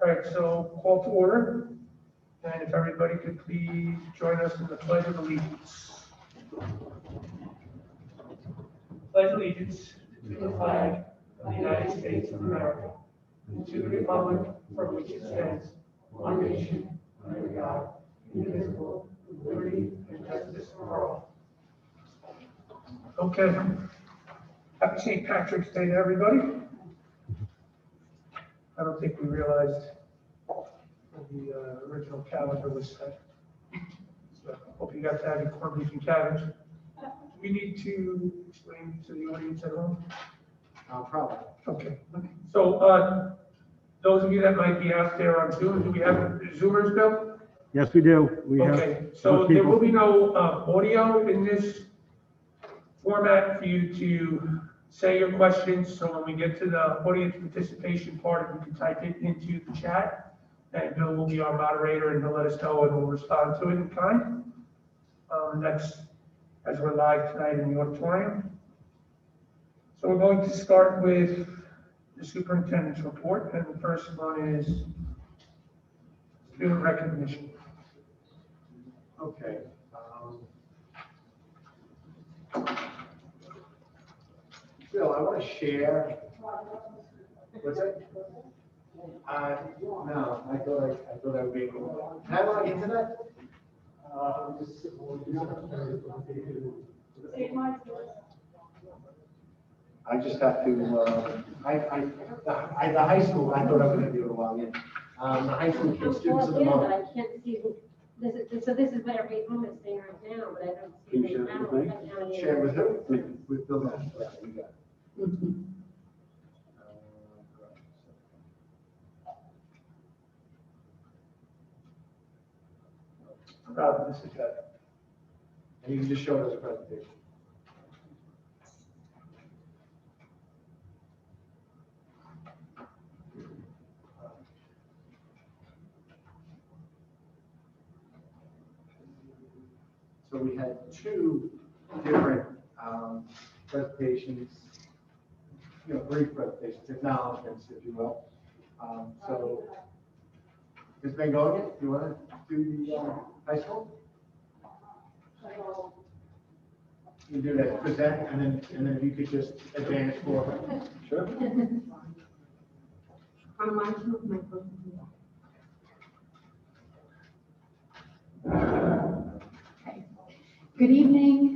All right, so call to order, and if everybody could please join us in the Pledge of Allegiance. Pledge allegiance to the flag of the United States of America, and to the republic for which it stands, one nation, under God, indivisible, with liberty and justice for all. Okay. Happy St. Patrick's Day to everybody. I don't think we realized the original calendar was set. So I hope you got to have your corned beef and cabbage. Do we need to explain to the audience at home? Probably. Okay. So those of you that might be out there on Zoom, do we have Zoomers, Bill? Yes, we do. We Okay, so there will be no audio in this format for you to say your questions. So when we get to the audience participation part, you can type it into the chat, and Bill will be our moderator, and he'll let us know, and we'll respond to it in kind. That's as we're live tonight in the auditorium. So we're going to start with the superintendent's report, and the first one is student recognition. Okay. Bill, I want to share. What's that? No, I thought I would be able to. Can I log into that? I just have to, the high school, I thought I was going to be able to log in. The high school kids, students of the month. But I can't see who, so this is what every home is saying right now, but I don't see. Can you share it with me? Share with who? With Bill. Yeah, you got it. This is good. And you can just show it as a presentation. So we had two different presentations, brief presentations, acknowledgements, if you will. So, Ms. Bengonia, do you want to do the high school? You do that, present, and then if you could just advance forward. Sure. Good evening.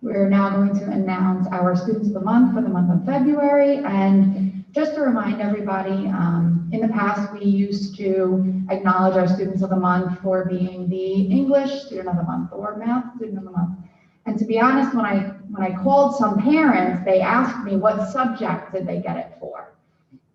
We're now going to announce our Students of the Month for the month of February. And just to remind everybody, in the past, we used to acknowledge our Students of the Month for being the English Student of the Month or Math Student of the Month. And to be honest, when I called some parents, they asked me what subject did they get it for.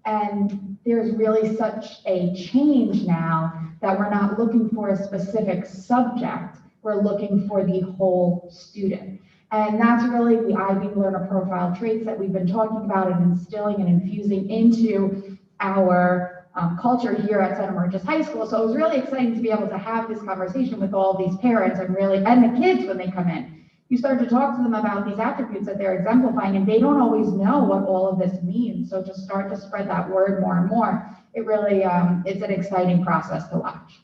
And there's really such a change now that we're not looking for a specific subject. We're looking for the whole student. And that's really the IB learner profile traits that we've been talking about and instilling and infusing into our culture here at Santa Maria High School. So it was really exciting to be able to have this conversation with all these parents and the kids when they come in. You start to talk to them about these attributes that they're exemplifying, and they don't always know what all of this means. So just start to spread that word more and more. It really, it's an exciting process to watch.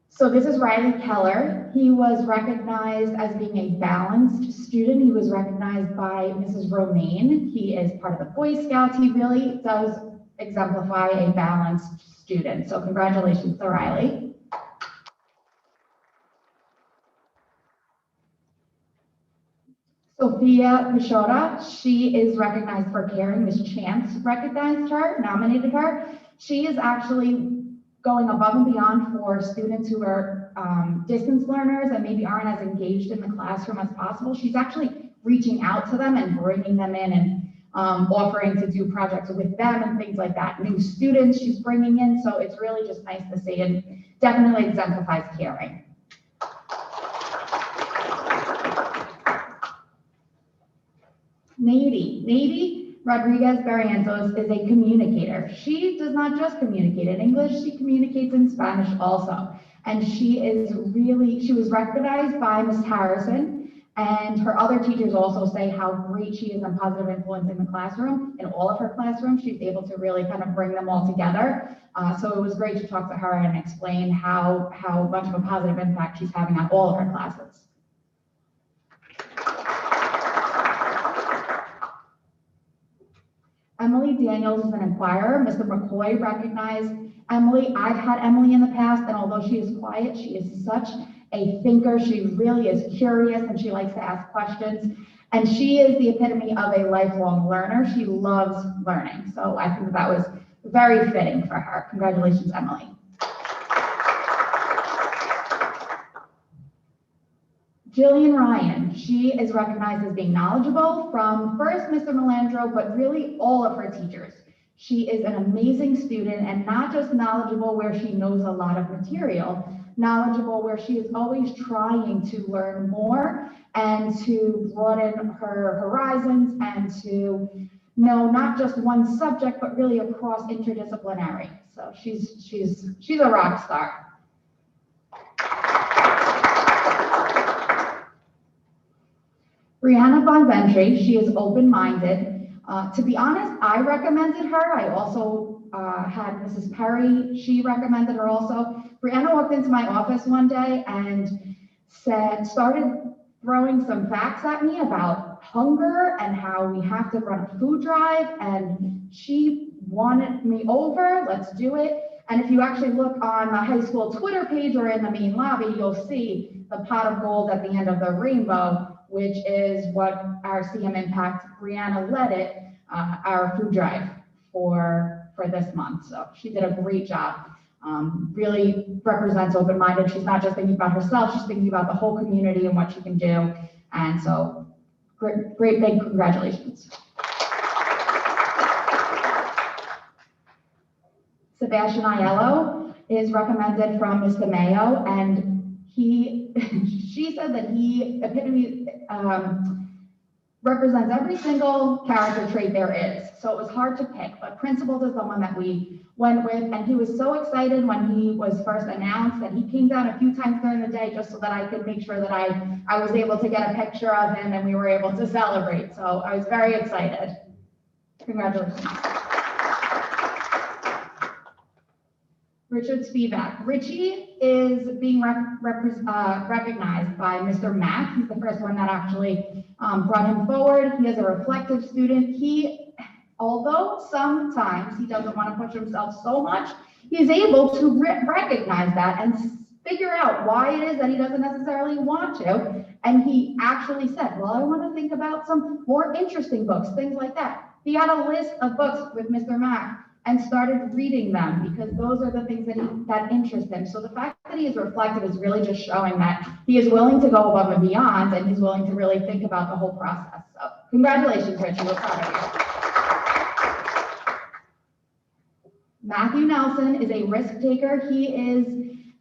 So this is Riley Keller. He was recognized as being a balanced student. He was recognized by Mrs. Romaine. He is part of the Boy Scouts. He really does exemplify a balanced student. So congratulations to Riley. Sophia Pishora, she is recognized for caring. Ms. Chance recognized her, nominated her. She is actually going above and beyond for students who are distance learners and maybe aren't as engaged in the classroom as possible. She's actually reaching out to them and bringing them in and offering to do projects with them and things like that. New students she's bringing in, so it's really just nice to see and definitely exemplifies caring. Nady Rodriguez Barrientos is a communicator. She does not just communicate in English, she communicates in Spanish also. And she was recognized by Ms. Harrison, And her other teachers also say how great she is and positive influence in the classroom. In all of her classrooms, she's able to really kind of bring them all together. So it was great to talk to her and explain how much of a positive impact she's having on all of her classes. Emily Daniels is an inquirer. Mr. McCoy recognized Emily. I've had Emily in the past, and although she is quiet, she is such a thinker. She really is curious, and she likes to ask questions. And she is the epitome of a lifelong learner. She loves learning. So I think that was very fitting for her. Congratulations, Emily. Jillian Ryan, she is recognized as being knowledgeable from first Mr. Melandro, but really all of her teachers. She is an amazing student and not just knowledgeable where she knows a lot of material, knowledgeable where she is always trying to learn more and to broaden her horizons and to know not just one subject, but really across interdisciplinary. So she's a rock star. Brianna Bonventry, she is open-minded. To be honest, I recommended her. I also had Mrs. Perry, she recommended her also. Brianna walked into my office one day and started throwing some facts at me about hunger and how we have to run a food drive, and she wanted me over, let's do it. And if you actually look on the high school Twitter page or in the main lobby, you'll see the pot of gold at the end of the rainbow, which is what our CM Impact, Brianna led it, our food drive for this month. So she did a great job. Really represents open-minded. She's not just thinking about herself, she's thinking about the whole community and what she can do. And so great big congratulations. Sebastian Aiello is recommended from Ms. DeMayo, and she said that he represents every single character trait there is. So it was hard to pick, but principled is the one that we went with. And he was so excited when he was first announced that he came down a few times during the day just so that I could make sure that I was able to get a picture of him and we were able to celebrate. So I was very excited. Congratulations. Richard Spivak. Richie is being recognized by Mr. Mack. He's the first one that actually brought him forward. He is a reflective student. Although sometimes he doesn't want to push himself so much, he's able to recognize that and figure out why it is that he doesn't necessarily want to. And he actually said, well, I want to think about some more interesting books, things like that. He had a list of books with Mr. Mack and started reading them because those are the things that interest him. So the fact that he is reflective is really just showing that he is willing to go above and beyond, and he's willing to really think about the whole process. So congratulations, Richie, we're proud of you. Matthew Nelson is a risk taker. He is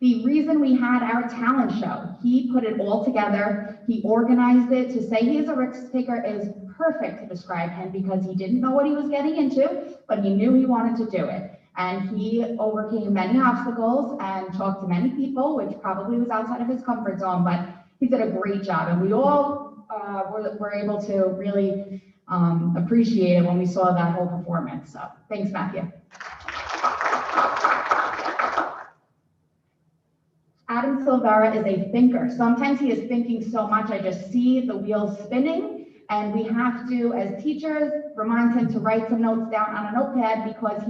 the reason we had our talent show. He put it all together. He organized it. To say he is a risk taker is perfect to describe him because he didn't know what he was getting into, but he knew he wanted to do it. And he overcame many obstacles and talked to many people, which probably was outside of his comfort zone, but he did a great job. And we all were able to really appreciate it when we saw that whole performance. So thanks, Matthew. Adam Silvera is a thinker. Sometimes he is thinking so much, I just see the wheels spinning, and we have to, as teachers, remind him to write some notes down on a notepad because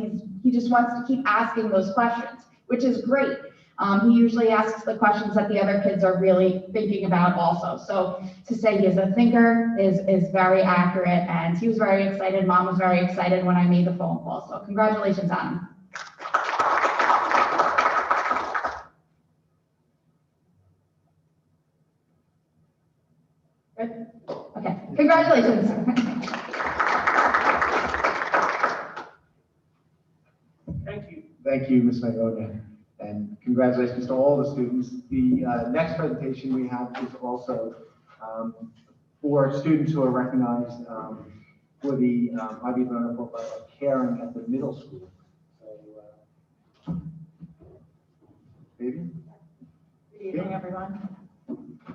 he just wants to keep asking those questions, which is great. He usually asks the questions that the other kids are really thinking about also. So to say he is a thinker is very accurate, and he was very excited. Mom was very excited when I made the phone call. So congratulations, Adam. Good? Okay, congratulations. Thank you. Thank you, Ms. Mayoga, and congratulations to all the students. The next presentation we have is also for students who are recognized for the IB Learner Profile of Caring at the middle school. So, baby? Good evening, everyone.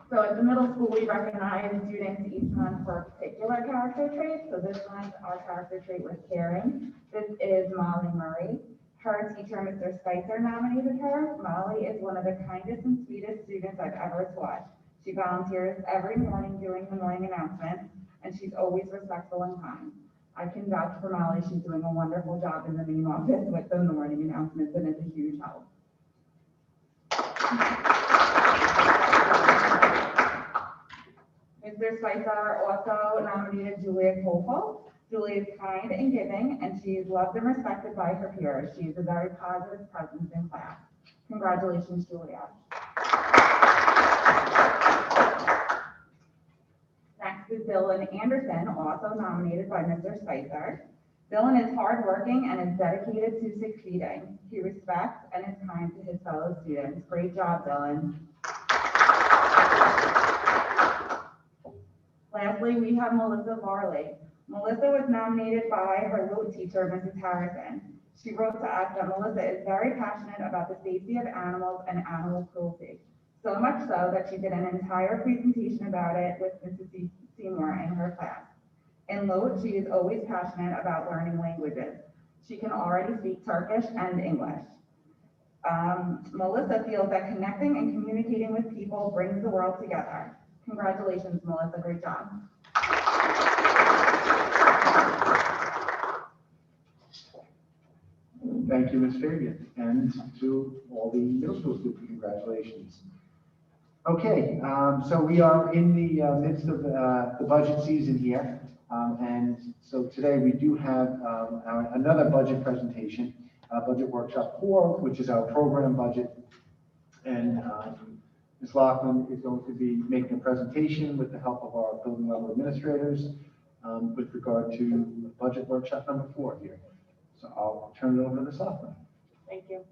So at the middle school, we recognize students each month for a particular character trait. So this month, our character trait was caring. This is Molly Murray. Her teacher, Mr. Spicer, nominated her. Molly is one of the kindest and sweetest students I've ever taught. She volunteers every morning doing the morning announcements, and she's always respectful and kind. I can vouch for Molly. She's doing a wonderful job in the main office with the morning announcements, and it's a huge help. Mr. Spicer also nominated Julia Coleful. Julia is kind and giving, and she is loved and respected by her peers. She is a very positive presence in class. Congratulations, Julia. Next is Dylan Anderson, also nominated by Mr. Spicer. Dylan is hardworking and is dedicated to succeeding. He respects and is kind to his fellow students. Great job, Dylan. Lastly, we have Melissa Varley. Melissa was nominated by her LOTE teacher, Mrs. Harrison. She wrote to us that Melissa is very passionate about the safety of animals and animal cruelty. So much so that she did an entire presentation about it with Mrs. Seymour in her class. In LOTE, she is always passionate about learning languages. She can already speak Turkish and English. Melissa feels that connecting and communicating with people brings the world together. Congratulations, Melissa, great job. Thank you, Ms. Fabian, and to all the middle school students, congratulations. Okay, so we are in the midst of the budget season here, and so today we do have another budget presentation, Budget Workshop 4, which is our program budget, and Ms. Laughlin is going to be making a presentation with the help of our building level administrators with regard to Budget Workshop number 4 here. So I'll turn it over to Ms. Laughlin. Thank you.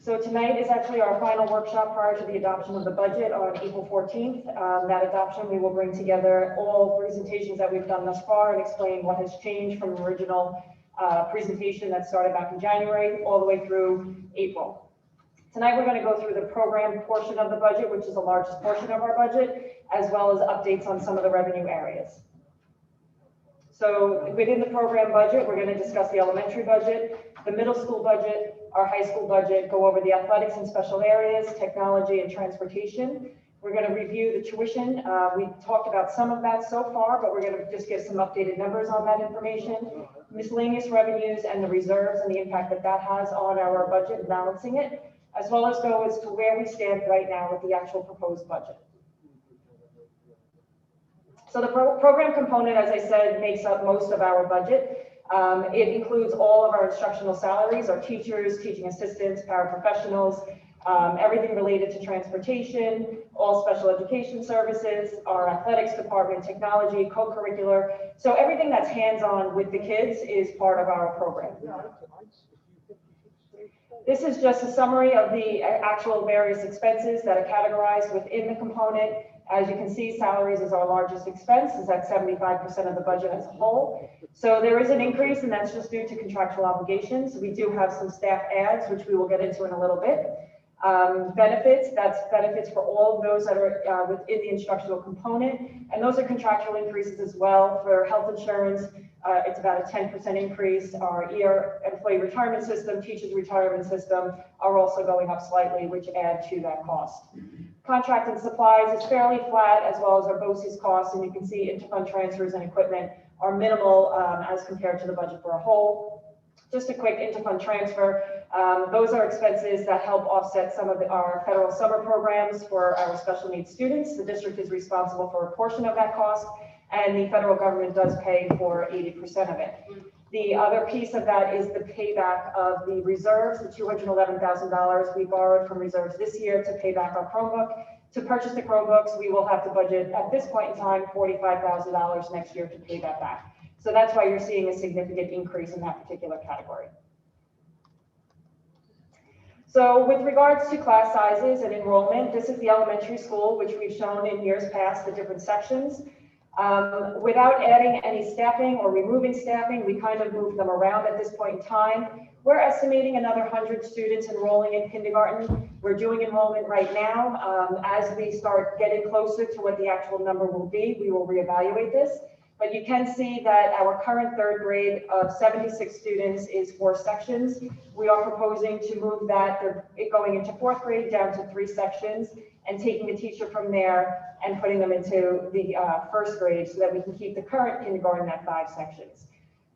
So tonight is actually our final workshop prior to the adoption of the budget on April 14th. That adoption, we will bring together all presentations that we've done thus far and explain what has changed from the original presentation that started back in January all the way through April. Tonight, we're going to go through the program portion of the budget, which is the largest portion of our budget, as well as updates on some of the revenue areas. So within the program budget, we're going to discuss the elementary budget, the middle school budget, our high school budget, go over the athletics and special areas, technology and transportation. We're going to review the tuition. We talked about some of that so far, but we're going to just give some updated numbers on that information. Miscellaneous revenues and the reserves and the impact that that has on our budget and balancing it, as well as go as to where we stand right now with the actual proposed budget. So the program component, as I said, makes up most of our budget. It includes all of our instructional salaries, our teachers, teaching assistants, paraprofessionals, everything related to transportation, all special education services, our athletics department, technology, co-curricular. So everything that's hands-on with the kids is part of our program. This is just a summary of the actual various expenses that are categorized within the component. As you can see, salaries is our largest expense, is at 75% of the budget as a whole. So there is an increase, and that's just due to contractual obligations. We do have some staff adds, which we will get into in a little bit. Benefits, that's benefits for all of those that are within the instructional component. And those are contractual increases as well. For health insurance, it's about a 10% increase. Our employee retirement system, teachers retirement system are also going up slightly, which add to that cost. Contract and supplies is fairly flat, as well as our BOCES costs, and you can see interfund transfers and equipment are minimal as compared to the budget for a whole. Just a quick interfund transfer. Those are expenses that help offset some of our federal summer programs for our special needs students. The district is responsible for a portion of that cost, and the federal government does pay for 80% of it. The other piece of that is the payback of the reserves, the $211,000 we borrowed from reserves this year to pay back our Chromebook. To purchase the Chromebooks, we will have to budget at this point in time $45,000 next year to pay that back. So that's why you're seeing a significant increase in that particular category. So with regards to class sizes and enrollment, this is the elementary school, which we've shown in years past, the different sections. Without adding any staffing or removing staffing, we kind of moved them around at this point in time. We're estimating another 100 students enrolling in kindergarten. We're doing enrollment right now. As we start getting closer to what the actual number will be, we will reevaluate this. But you can see that our current third grade of 76 students is 4 sections. We are proposing to move that, going into fourth grade down to 3 sections and taking a teacher from there and putting them into the first grade so that we can keep the current kindergarten at 5 sections.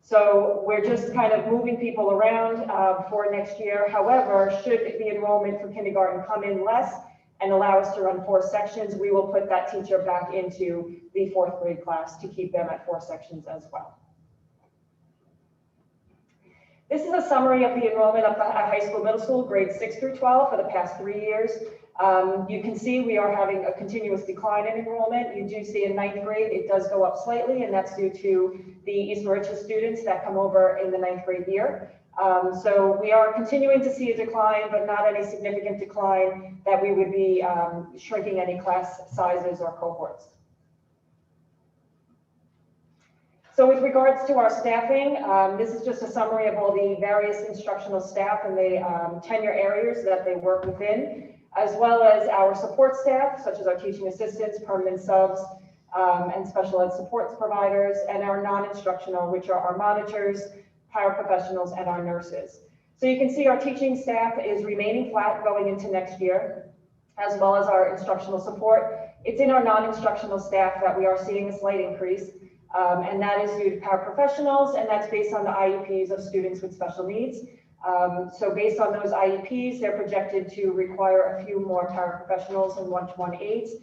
So we're just kind of moving people around for next year. However, should the enrollment for kindergarten come in less and allow us to run 4 sections, we will put that teacher back into the 4th grade class to keep them at 4 sections as well. This is a summary of the enrollment of the high school, middle school, grades 6 through 12 for the past 3 years. You can see we are having a continuous decline in enrollment. You do see in 9th grade, it does go up slightly, and that's due to the East Mauritius students that come over in the 9th grade year. So we are continuing to see a decline, but not any significant decline that we would be shrinking any class sizes or cohorts. So with regards to our staffing, this is just a summary of all the various instructional staff and the tenure areas that they work within, as well as our support staff, such as our teaching assistants, permanent subs, and special ed supports providers, and our non-instructional, which are our monitors, paraprofessionals, and our nurses. So you can see our teaching staff is remaining flat going into next year, as well as our instructional support. It's in our non-instructional staff that we are seeing a slight increase, and that is due to paraprofessionals, and that's based on the IEPs of students with special needs. So based on those IEPs, they're projected to require a few more paraprofessionals and one-to-one aides.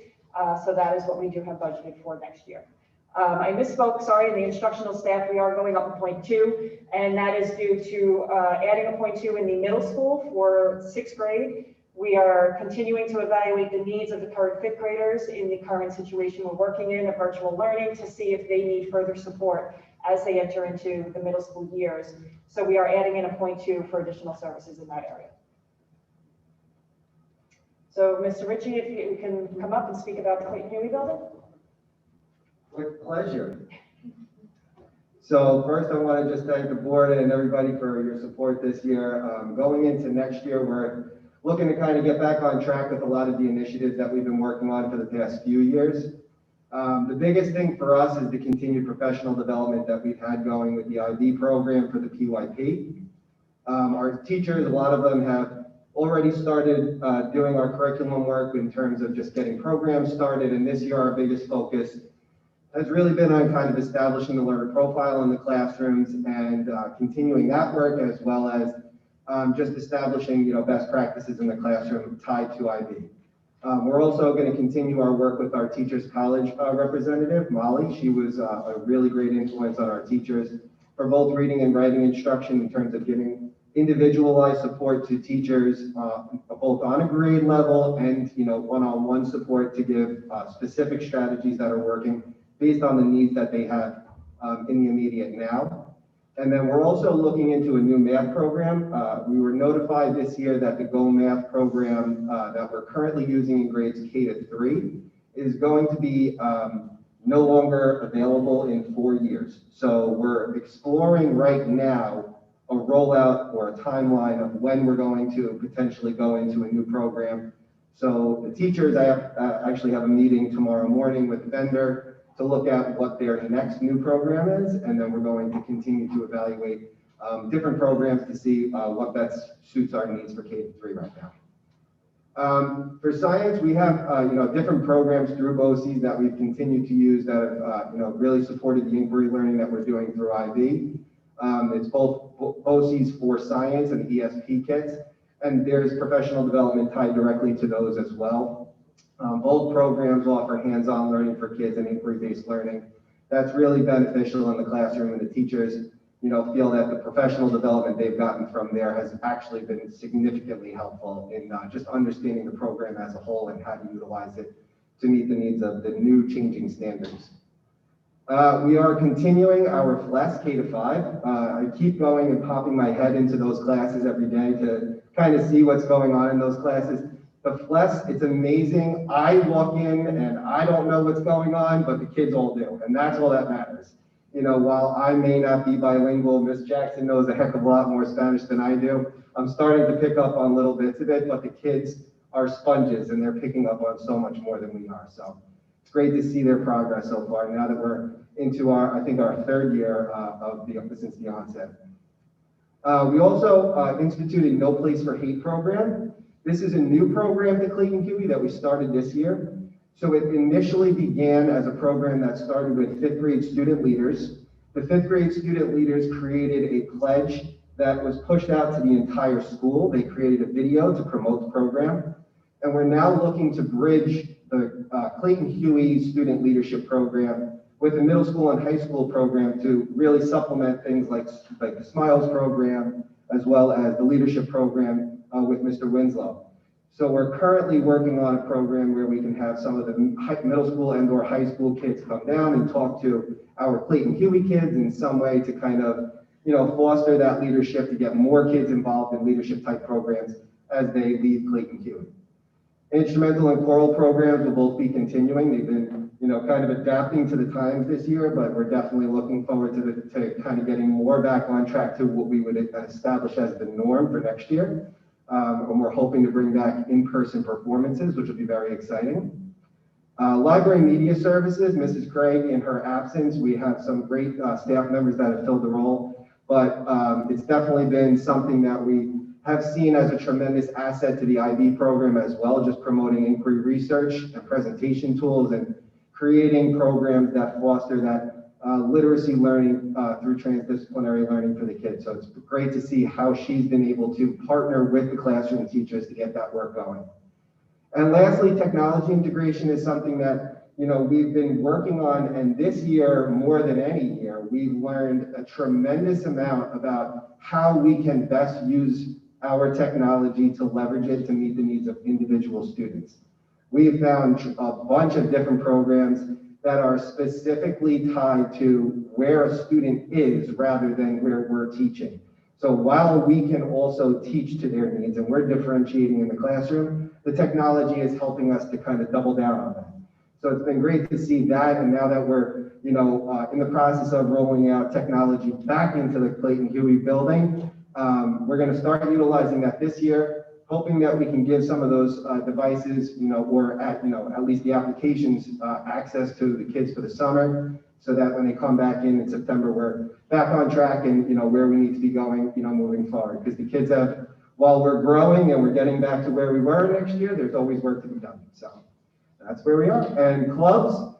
So that is what we do have budgeted for next year. I misspoke, sorry, in the instructional staff, we are going up a 0.2, and that is due to adding a 0.2 in the middle school for 6th grade. We are continuing to evaluate the needs of the current 5th graders in the current situation we're working in of virtual learning to see if they need further support as they enter into the middle school years. So we are adding in a 0.2 for additional services in that area. So Mr. Ritchie, if you can come up and speak about the Clayton Huey building. With pleasure. So first I want to just thank the board and everybody for your support this year. Going into next year, we're looking to kind of get back on track with a lot of the initiatives that we've been working on for the past few years. The biggest thing for us is the continued professional development that we've had going with the IB program for the PYP. Our teachers, a lot of them have already started doing our curriculum work in terms of just getting programs started, and this year our biggest focus has really been on kind of establishing the learner profile in the classrooms and continuing that work, as well as just establishing, best practices in the classroom tied to IB. We're also going to continue our work with our Teachers College representative, Molly. She was a really great influence on our teachers for both reading and writing instruction in terms of giving individualized support to teachers, both on a grade level and, one-on-one support to give specific strategies that are working based on the needs that they have in the immediate now. And then we're also looking into a new math program. We were notified this year that the Go Math program that we're currently using in grades K to 3 is going to be no longer available in 4 years. So we're exploring right now a rollout or a timeline of when we're going to potentially go into a new program. So the teachers, I actually have a meeting tomorrow morning with the vendor to look at what their next new program is, and then we're going to continue to evaluate different programs to see what best suits our needs for K-3 right now. For science, we have different programs through BOCES that we've continued to use that have really supported the inquiry learning that we're doing through IB. It's both BOCES for science and ESP kits, and there's professional development tied directly to those as well. Both programs offer hands-on learning for kids and inquiry-based learning. That's really beneficial in the classroom, and the teachers, feel that the professional development they've gotten from there has actually been significantly helpful in just understanding the program as a whole and how to utilize it to meet the needs of the new changing standards. We are continuing our FLES K to 5. I keep going and popping my head into those classes every day to kind of see what's going on in those classes. The FLES, it's amazing. I walk in and I don't know what's going on, but the kids all do, and that's all that matters. You know, while I may not be bilingual, Miss Jackson knows a heck of a lot more Spanish than I do. I'm starting to pick up on little bits of it, but the kids are sponges and they're picking up on so much more than we are. So it's great to see their progress so far now that we're into our, I think, our third year since the onset. We also instituted No Place for Hate program. This is a new program to Clayton Huey that we started this year. So it initially began as a program that started with 5th grade student leaders. The 5th grade student leaders created a pledge that was pushed out to the entire school. They created a video to promote the program. And we're now looking to bridge the Clayton Huey student leadership program with the middle school and high school program to really supplement things like the Smiles program, as well as the leadership program with Mr. Winslow. So we're currently working on a program where we can have some of the middle school and or high school kids come down and talk to our Clayton Huey kids in some way to kind of, you know, foster that leadership, to get more kids involved in leadership type programs as they leave Clayton Huey. Instrumental and choral programs will both be continuing. They've been, you know, kind of adapting to the times this year, but we're definitely looking forward to kind of getting more back on track to what we would establish as the norm for next year. And we're hoping to bring back in-person performances, which will be very exciting. Library media services, Mrs. Craig, in her absence, we have some great staff members that have filled the role, but it's definitely been something that we have seen as a tremendous asset to the IB program as well, just promoting inquiry research and presentation tools and creating programs that foster that literacy learning through transdisciplinary learning for the kids. So it's great to see how she's been able to partner with the classroom teachers to get that work going. And lastly, technology integration is something that, you know, we've been working on, and this year, more than any year, we've learned a tremendous amount about how we can best use our technology to leverage it to meet the needs of individual students. We have found a bunch of different programs that are specifically tied to where a student is rather than where we're teaching. So while we can also teach to their needs and we're differentiating in the classroom, the technology is helping us to kind of double down on that. So it's been great to see that, and now that we're, you know, in the process of rolling out technology back into the Clayton Huey building, we're going to start utilizing that this year, hoping that we can give some of those devices, you know, or at least the applications access to the kids for the summer, so that when they come back in September, we're back on track and, you know, where we need to be going, you know, moving forward. Because the kids have, while we're growing and we're getting back to where we were next year, there's always work to be done. So that's where we are. And clubs,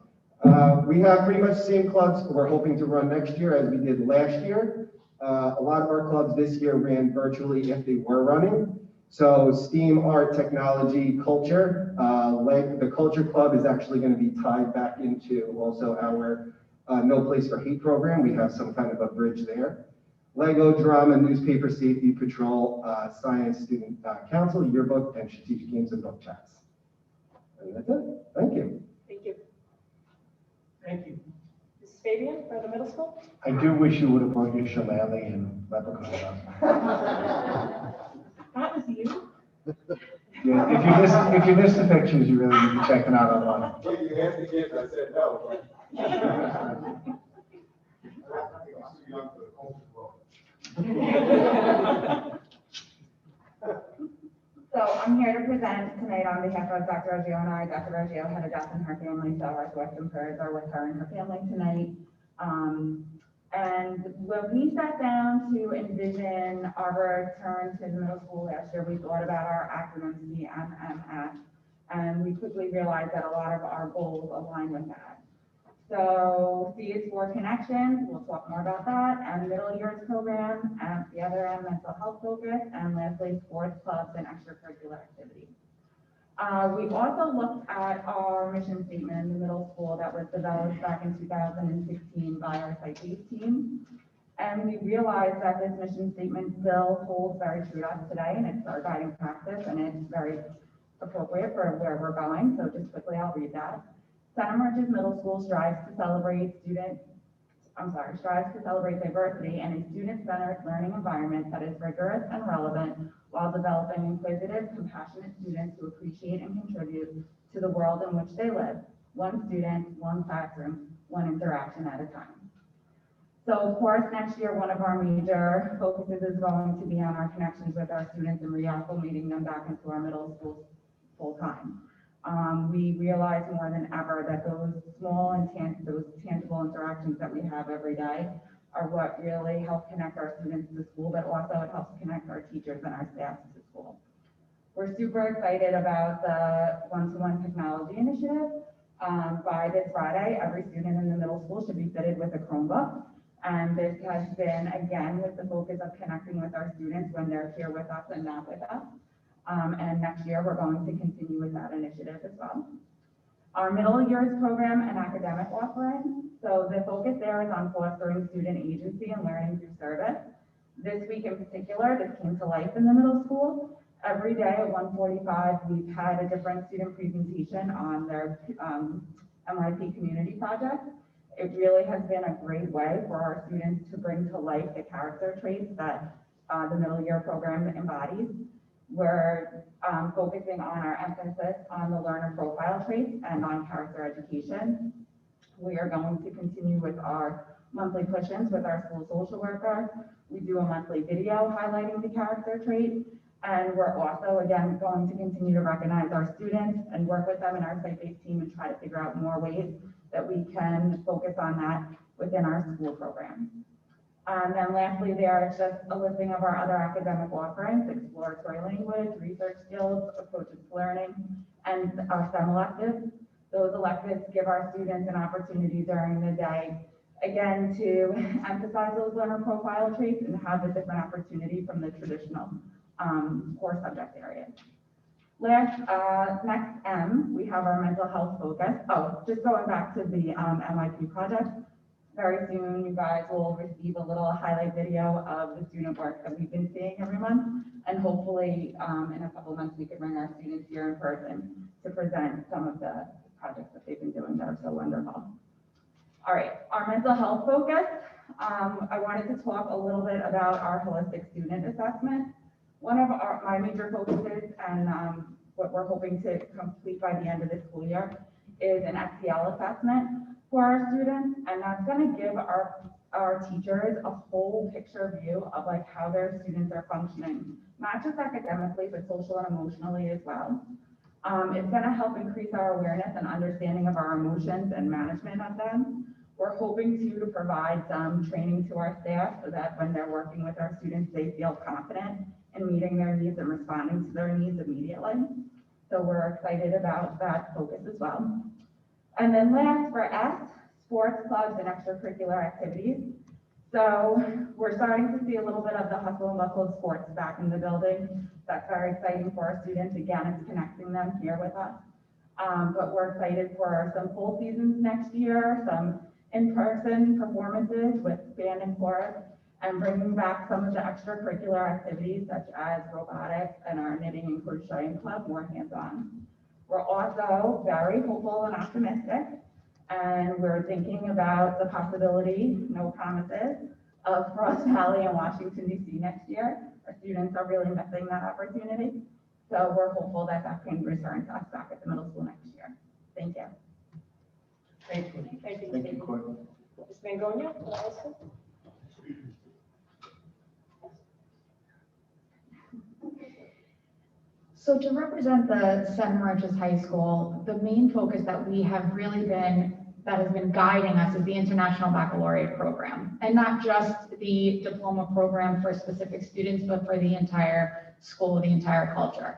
we have pretty much the same clubs we're hoping to run next year as we did last year. A lot of our clubs this year ran virtually if they were running. So STEAM, art, technology, culture, like the culture club is actually going to be tied back into also our No Place for Hate program. We have some kind of a bridge there. Lego, drama, newspaper, safety patrol, science, student council, yearbook, and strategic games and book chats. And that's it. Thank you. Thank you. Thank you. Mrs. Fabian for the middle school? I do wish you would have brought your shillelagh and leprechaun. That was you? Yeah, if you missed the pictures, you really need to check them out online. You asked the kids, I said no. So I'm here to present tonight on behalf of Dr. Reggio and I. Dr. Reggio had a death in her family, so our thoughts and prayers are with her and her family tonight. And when we sat down to envision our return to the middle school last year, we thought about our acronyms, CMMS, and we quickly realized that a lot of our goals align with that. So C is for connections, we'll talk more about that, and middle years program, and the other end, mental health focus, and lastly, sports clubs and extracurricular activities. We also looked at our mission statement in the middle school that was developed back in 2016 by our site-based team. And we realized that this mission statement still holds very true to us today, and it's our guiding practice, and it's very appropriate for where we're going. So just quickly, I'll read that. Center Merchants Middle School strives to celebrate student strives to celebrate diversity in a student-centered learning environment that is rigorous and relevant while developing inquisitive, compassionate students who appreciate and contribute to the world in which they live, one student, one classroom, one interaction at a time. So of course, next year, one of our major focuses is going to be on our connections with our students and reacclimating them back into our middle schools full-time. We realize more than ever that those small and those tangible interactions that we have every day are what really help connect our students to school, but also it helps connect our teachers and our staff to school. We're super excited about the one-to-one technology initiative. By this Friday, every student in the middle school should be fitted with a Chromebook. And this has been, again, with the focus of connecting with our students when they're here with us and not with us. And next year, we're going to continue with that initiative as well. Our middle years program and academic offering. So the focus there is on fostering student agency and learning through service. This week in particular, this came to life in the middle school. Every day at 1:45, we've had a different student presentation on their MIP community project. It really has been a great way for our students to bring to life the character traits that the middle year program embodies. We're focusing on our emphasis on the learner profile traits and on character education. We are going to continue with our monthly push-ins with our school social worker. We do a monthly video highlighting the character trait. And we're also, again, going to continue to recognize our students and work with them in our site-based team and try to figure out more ways that we can focus on that within our school program. And then lastly, there is just a listing of our other academic offerings: exploratory language, research skills, approaches to learning, and our STEM electives. Those electives give our students an opportunity during the day, again, to emphasize those learner profile traits and have a different opportunity from the traditional core subject areas. Next M, we have our mental health focus. Oh, just going back to the MIP project. Very soon, you guys will receive a little highlight video of the student work that we've been seeing every month. And hopefully, in a couple of months, we could bring our students here in person to present some of the projects that they've been doing that are so wonderful. All right, our mental health focus. I wanted to talk a little bit about our holistic student assessment. One of my major focuses and what we're hoping to complete by the end of this school year is an STL assessment for our students, and that's going to give our teachers a whole picture view of like how their students are functioning, not just academically, but social and emotionally as well. It's going to help increase our awareness and understanding of our emotions and management of them. We're hoping to provide some training to our staff so that when they're working with our students, they feel confident in meeting their needs and responding to their needs immediately. So we're excited about that focus as well. And then last, for S, sports clubs and extracurricular activities. So we're starting to see a little bit of the hustle and bustle of sports back in the building. That's very exciting for our students. Again, it's connecting them here with us. But we're excited for some full seasons next year, some in-person performances with band and chorus, and bringing back some of the extracurricular activities such as robotics and our knitting and crocheting club more hands-on. We're also very hopeful and optimistic, and we're thinking about the possibility, no promises, of Frost Valley and Washington, D.C. next year. Our students are really missing that opportunity, so we're hopeful that that can return to us back at the middle school next year. Thank you. Thank you. Thank you. Thank you, Courtney. Ms. Mangonia, can I ask you? So to represent the Seven Ranches High School, the main focus that we have really been, that has been guiding us is the International Baccalaureate program. And not just the diploma program for specific students, but for the entire school, the entire culture.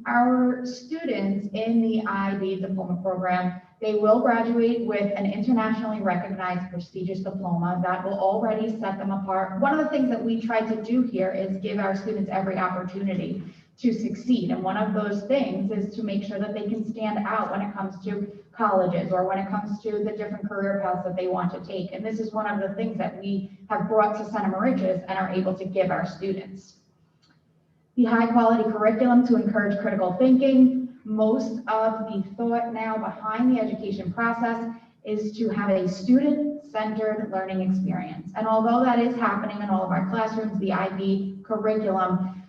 Our students in the IB diploma program, they will graduate with an internationally recognized prestigious diploma that will already set them apart. One of the things that we try to do here is give our students every opportunity to succeed. And one of those things is to make sure that they can stand out when it comes to colleges or when it comes to the different career paths that they want to take. And this is one of the things that we have brought to Santa Mauritius and are able to give our students. The high quality curriculum to encourage critical thinking. Most of the thought now behind the education process is to have a student-centered learning experience. And although that is happening in all of our classrooms, the IB curriculum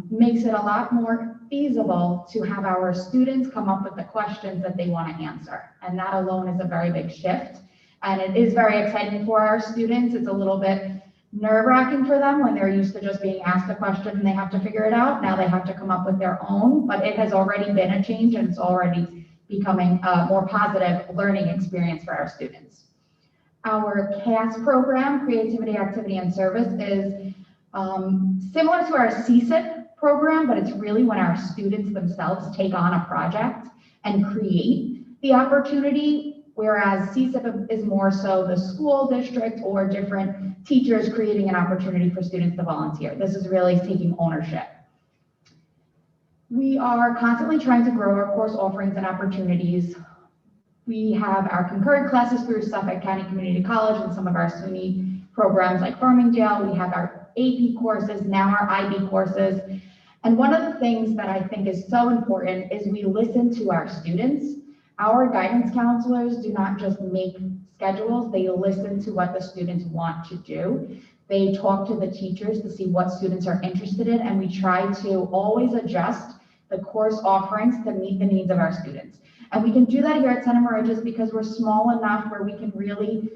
makes it a lot more feasible to have our students come up with the questions that they want to answer. And that alone is a very big shift. And it is very exciting for our students. It's a little bit nerve-wracking for them when they're used to just being asked a question and they have to figure it out. Now they have to come up with their own, but it has already been a change and it's already becoming a more positive learning experience for our students. Our CAS program, Creativity, Activity, and Service, is similar to our CSIP program, but it's really when our students themselves take on a project and create the opportunity, whereas CSIP is more so the school district or different teachers creating an opportunity for students to volunteer. This is really taking ownership. We are constantly trying to grow our course offerings and opportunities. We have our concurrent classes through Suffolk County Community College and some of our SUNY programs like Farmingdale. We have our AP courses, now our IB courses. And one of the things that I think is so important is we listen to our students. Our guidance counselors do not just make schedules, they listen to what the students want to do. They talk to the teachers to see what students are interested in, and we try to always adjust the course offerings to meet the needs of our students. And we can do that here at Santa Maria just because we're small enough where we can really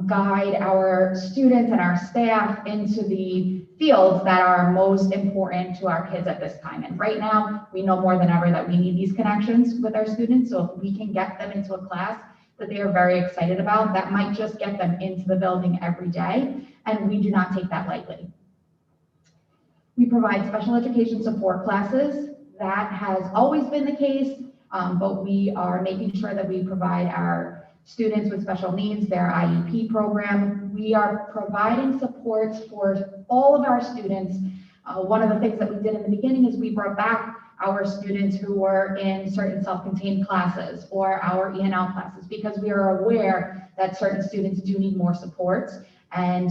guide our students and our staff into the fields that are most important to our kids at this time. And right now, we know more than ever that we need these connections with our students. So if we can get them into a class that they are very excited about, that might just get them into the building every day. And we do not take that lightly. We provide special education support classes. That has always been the case, but we are making sure that we provide our students with special needs, their IEP program. We are providing supports for all of our students. One of the things that we did in the beginning is we brought back our students who were in certain self-contained classes or our ENL classes because we are aware that certain students do need more supports. And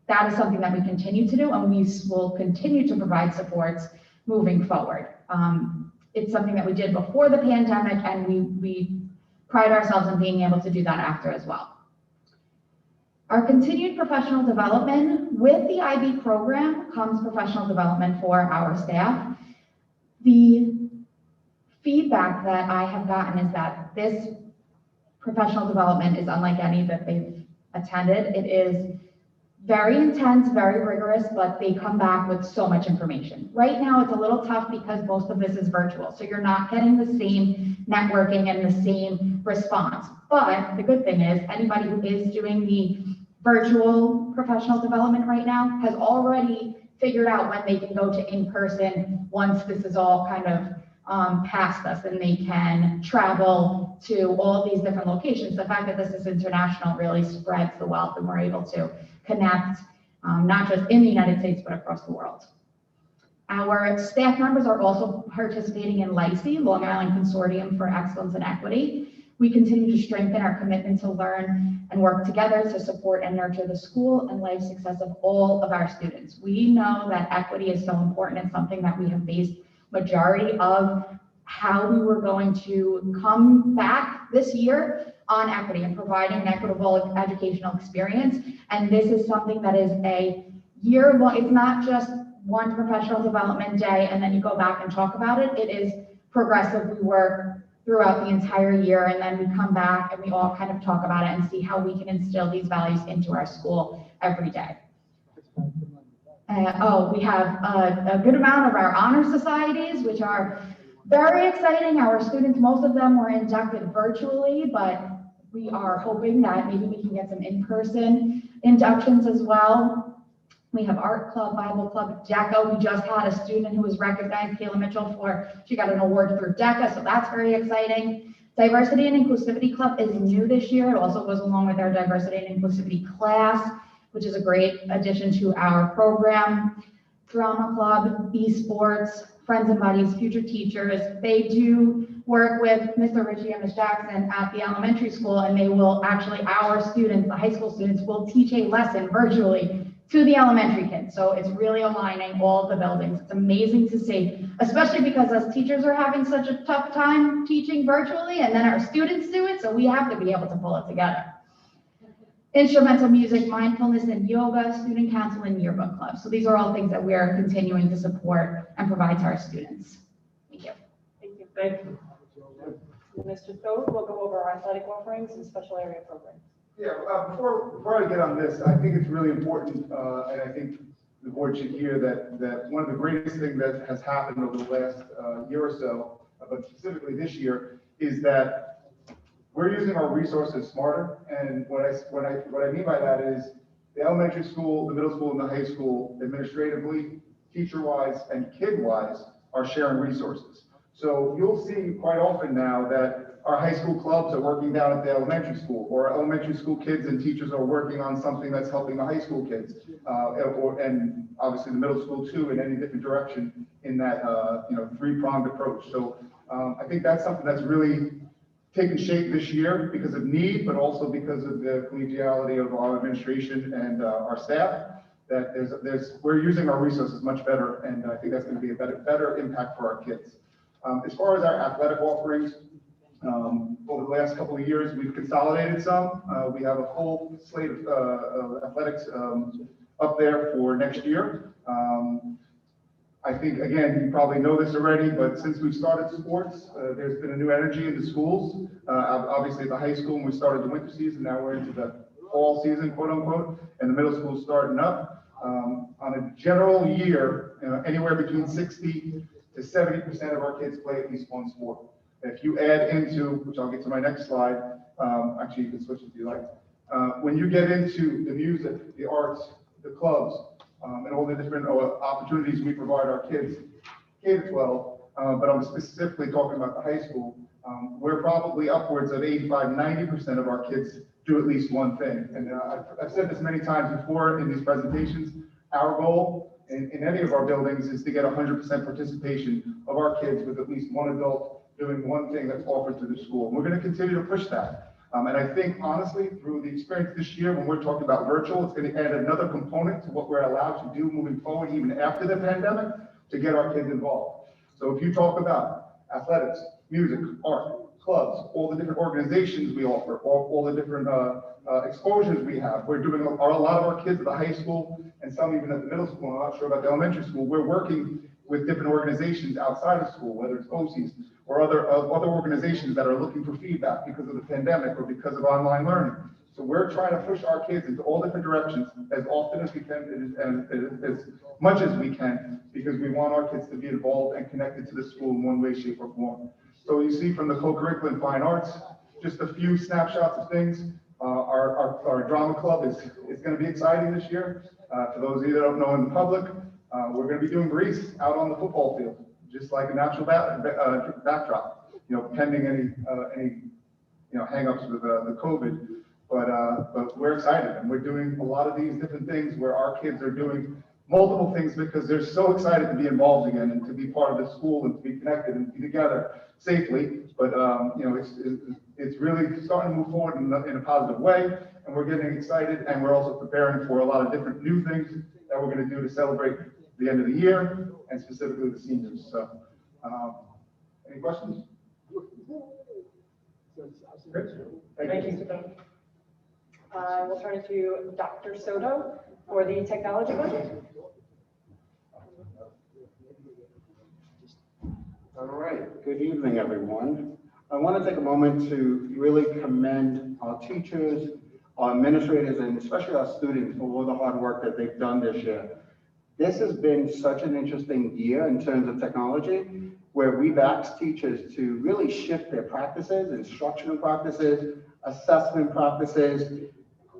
that is something that we continue to do, and we will continue to provide supports moving forward. It's something that we did before the pandemic, and we pride ourselves in being able to do that after as well. Our continued professional development with the IB program comes professional development for our staff. The feedback that I have gotten is that this professional development is unlike any that they've attended. It is very intense, very rigorous, but they come back with so much information. Right now, it's a little tough because most of this is virtual, so you're not getting the same networking and the same response. But the good thing is, anybody who is doing the virtual professional development right now has already figured out when they can go to in-person once this is all kind of past us and they can travel to all these different locations. The fact that this is international really spreads the wealth, and we're able to connect, not just in the United States, but across the world. Our staff members are also participating in LICE, Long Island Consortium for Excellence and Equity. We continue to strengthen our commitment to learn and work together to support and nurture the school and life success of all of our students. We know that equity is so important and something that we have based majority of how we were going to come back this year on equity and providing an equitable educational experience. And this is something that is a year long. It's not just one professional development day and then you go back and talk about it. It is progressive. We work throughout the entire year, and then we come back and we all kind of talk about it and see how we can instill these values into our school every day. We have a good amount of our honor societies, which are very exciting. Our students, most of them were inducted virtually, but we are hoping that maybe we can get some in-person inductions as well. We have Art Club, Bible Club, DECA. We just had a student who was recognized, Kayla Mitchell, she got an award through DECA, so that's very exciting. Diversity and Inclusivity Club is new this year. It also goes along with our Diversity and Inclusivity class, which is a great addition to our program. Drama Club, esports, Friends and Buddies, Future Teachers. They do work with Mr. Ritchie and Ms. Jackson at the elementary school, and they will actually, our students, the high school students, will teach a lesson virtually to the elementary kids. So it's really aligning all the buildings. It's amazing to see, especially because us teachers are having such a tough time teaching virtually, and then our students do it, so we have to be able to pull it together. Instrumental music, mindfulness and yoga, student council, and yearbook club. So these are all things that we're continuing to support and provide to our students. Thank you. Thank you. Thank you. Mr. Thode will go over our athletic offerings and special area programs. Yeah, before I get on this, I think it's really important, and I think the board should hear that one of the greatest things that has happened over the last year or so, but specifically this year, is that we're using our resources smarter. And what I mean by that is the elementary school, the middle school, and the high school, administratively, teacher-wise, and kid-wise, are sharing resources. So you'll see quite often now that our high school clubs are working down at the elementary school, or our elementary school kids and teachers are working on something that's helping the high school kids, and obviously the middle school too, in any different direction in that three-pronged approach. So I think that's something that's really taken shape this year because of need, but also because of the collegiality of our administration and our staff. That we're using our resources much better, and I think that's going to be a better impact for our kids. As far as our athletic offerings, over the last couple of years, we've consolidated some. We have a full slate of athletics up there for next year. I think, again, you probably know this already, but since we've started sports, there's been a new energy in the schools. Obviously, at the high school, when we started the winter season, now we're into the fall season, quote unquote, and the middle school starting up. On a general year, anywhere between 60 to 70% of our kids play at least one sport. If you add into, which I'll get to my next slide, actually you can switch if you like. When you get into the music, the arts, the clubs, and all the different opportunities we provide our kids, K-12, but I'm specifically talking about the high school, we're probably upwards of 85–90% of our kids do at least one thing. And I've said this many times before in these presentations, our goal in any of our buildings is to get 100% participation of our kids with at least one adult doing one thing that's offered to the school. And we're going to continue to push that. And I think, honestly, through the experience this year, when we're talking about virtual, it's going to add another component to what we're allowed to do moving forward, even after the pandemic, to get our kids involved. So if you talk about athletics, music, art, clubs, all the different organizations we offer, all the different exposures we have, we're doing a lot of our kids at the high school and some even at the middle school. I'm not sure about the elementary school. We're working with different organizations outside of school, whether it's OCs or other organizations that are looking for feedback because of the pandemic or because of online learning. So we're trying to push our kids into all different directions as often as we can and as much as we can, because we want our kids to be involved and connected to the school in one way, shape, or form. So you see from the co-curricular fine arts, just a few snapshots of things. Our drama club is going to be exciting this year. For those of you that don't know in the public, we're going to be doing Grease out on the football field, just like a natural backdrop, pending any hang-ups with the COVID. But we're excited, and we're doing a lot of these different things where our kids are doing multiple things because they're so excited to be involved again and to be part of the school and to be connected and be together safely. But it's really starting to move forward in a positive way, and we're getting excited, and we're also preparing for a lot of different new things that we're going to do to celebrate the end of the year and specifically the seniors. So, any questions? Great. Thank you, Mr. Thode. We'll turn it to Dr. Soto for the technology budget. All right, good evening, everyone. I want to take a moment to really commend our teachers, our administrators, and especially our students for all the hard work that they've done this year. This has been such an interesting year in terms of technology, where we've asked teachers to really shift their practices, instructional practices, assessment practices,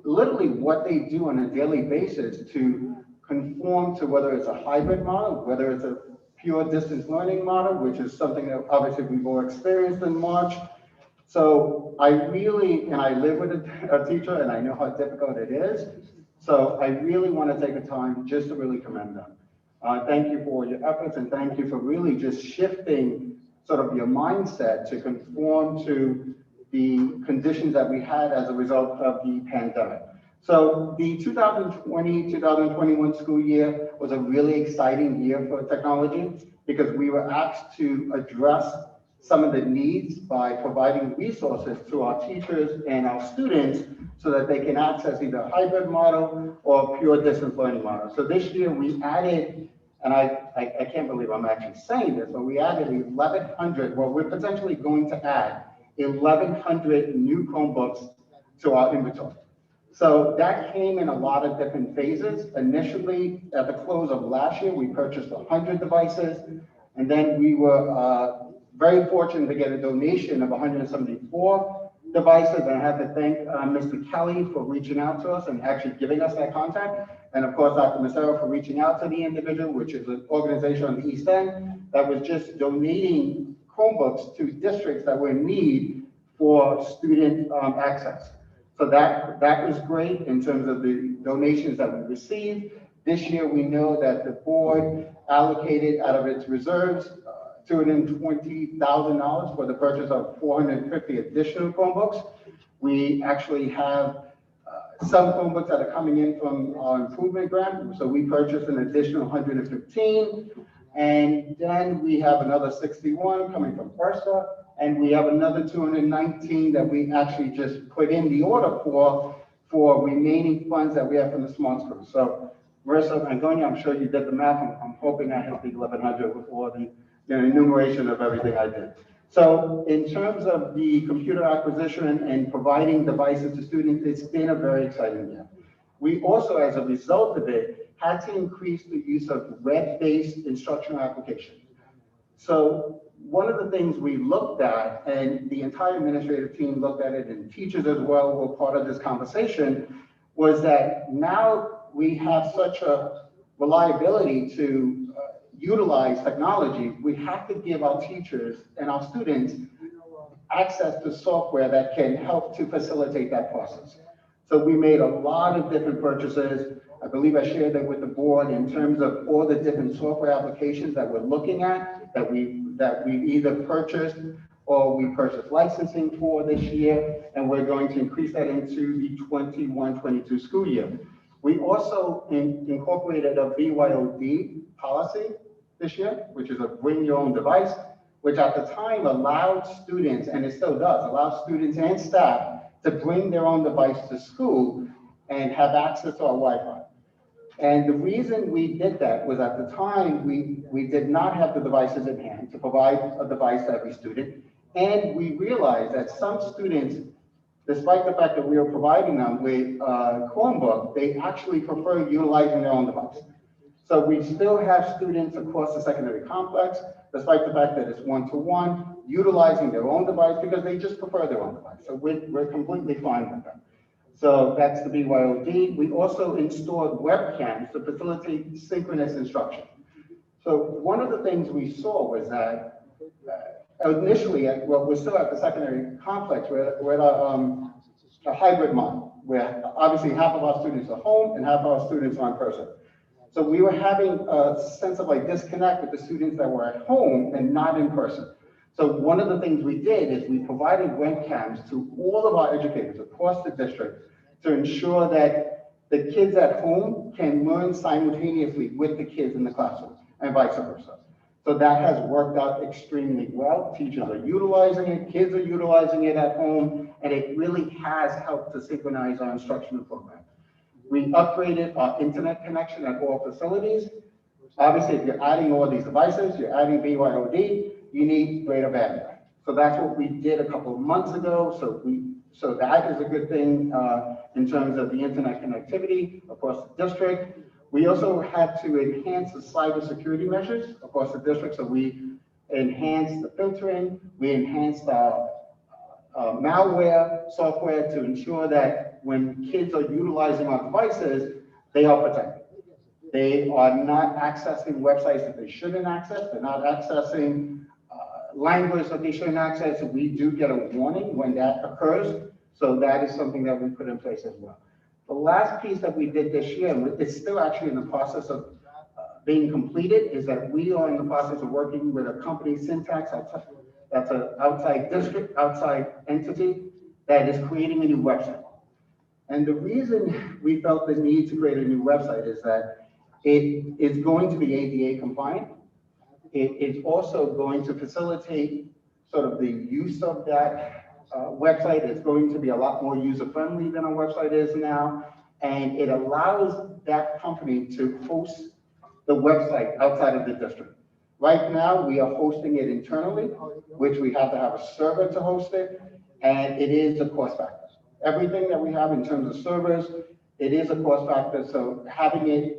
literally what they do on a daily basis to conform to whether it's a hybrid model, whether it's a pure distance learning model, which is something that obviously we've all experienced in March. So I live with a teacher and I know how difficult it is. So I really want to take a time just to really commend them. Thank you for your efforts, and thank you for really just shifting sort of your mindset to conform to the conditions that we had as a result of the pandemic. So the 2020-2021 school year was a really exciting year for technology because we were asked to address some of the needs by providing resources to our teachers and our students so that they can access either a hybrid model or a pure distance learning model. So this year we added, and I can't believe I'm actually saying this, but we added 1,100, well, we're potentially going to add 1,100 new Chromebooks to our inventory. So that came in a lot of different phases. Initially, at the close of last year, we purchased 100 devices, and then we were very fortunate to get a donation of 174 devices. And I have to thank Mr. Kelly for reaching out to us and actually giving us that contact. And of course, Dr. Massaro for reaching out to the individual, which is an organization on the East End that was just donating Chromebooks to districts that were in need for student access. So that was great in terms of the donations that we received. This year, we know that the board allocated out of its reserves $220,000 for the purchase of 450 additional Chromebooks. We actually have some Chromebooks that are coming in from our improvement grant. So we purchased an additional 115. And then we have another 61 coming from Versa. And we have another 219 that we actually just put in the order for remaining funds that we have from the smart schools. So Versa, Antonia, I'm sure you did the math. I'm hoping I hit the 1,100 with all the enumeration of everything I did. So in terms of the computer acquisition and providing devices to students, it's been a very exciting year. We also, as a result of it, had to increase the use of web-based instructional applications. So one of the things we looked at, and the entire administrative team looked at it, and teachers as well were part of this conversation, was that now we have such a reliability to utilize technology, we have to give our teachers and our students access to software that can help to facilitate that process. So we made a lot of different purchases. I believe I shared that with the board in terms of all the different software applications that we're looking at, that we either purchased or we purchased licensing for this year, and we're going to increase that into the 21-22 school year. We also incorporated a BYOD policy this year, which is a bring your own device, which at the time allowed students, and it still does, allow students and staff to bring their own device to school and have access to our Wi-Fi. And the reason we did that was at the time, we did not have the devices in hand to provide a device to every student. And we realized that some students, despite the fact that we were providing them with Chromebook, they actually prefer utilizing their own device. So we still have students across the secondary complex, despite the fact that it's one-to-one, utilizing their own device because they just prefer their own device. So we're completely fine with that. So that's the BYOD. We also installed webcams to facilitate synchronous instruction. So one of the things we saw was that initially, well, we're still at the secondary complex, we're at a hybrid model, where obviously half of our students are home and half of our students are in person. So we were having a sense of like disconnect with the students that were at home and not in person. So one of the things we did is we provided webcams to all of our educators across the district to ensure that the kids at home can learn simultaneously with the kids in the classroom and vice versa. So that has worked out extremely well. Teachers are utilizing it, kids are utilizing it at home, and it really has helped to synchronize our instructional program. We upgraded our internet connection at all facilities. Obviously, if you're adding all these devices, you're adding BYOD, you need greater bandwidth. So that's what we did a couple of months ago. So that is a good thing in terms of the internet connectivity across the district. We also had to enhance the cybersecurity measures across the district. So we enhanced the filtering, we enhanced our malware software to ensure that when kids are utilizing our devices, they are protected. They are not accessing websites that they shouldn't access. They're not accessing language that they shouldn't access. We do get a warning when that occurs. So that is something that we put in place as well. The last piece that we did this year, and it's still actually in the process of being completed, is that we are in the process of working with a company, Syntax, that's an outside district, outside entity that is creating a new website. And the reason we felt the need to create a new website is that it is going to be ADA compliant. It is also going to facilitate sort of the use of that website. It's going to be a lot more user-friendly than our website is now. And it allows that company to host the website outside of the district. Right now, we are hosting it internally, which we have to have a server to host it, and it is a cost factor. Everything that we have in terms of servers, it is a cost factor, so having it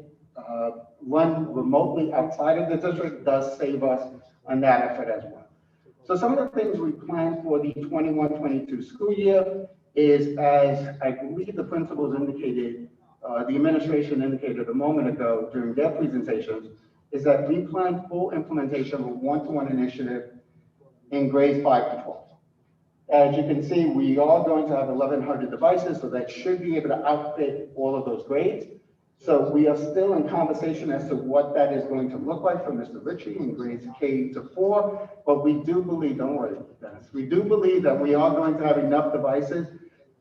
run remotely outside of the district does save us on that effort as well. So some of the things we plan for the 21-22 school year is, as I believe the principals indicated, the administration indicated a moment ago during their presentations, is that we plan full implementation of a one-to-one initiative in grades 5 to 12. As you can see, we are going to have 1,100 devices, so that should be able to outfit all of those grades. So we are still in conversation as to what that is going to look like for Mr. Ritchie in grades K to 4, but we do believe, don't worry, Dennis, we do believe that we are going to have enough devices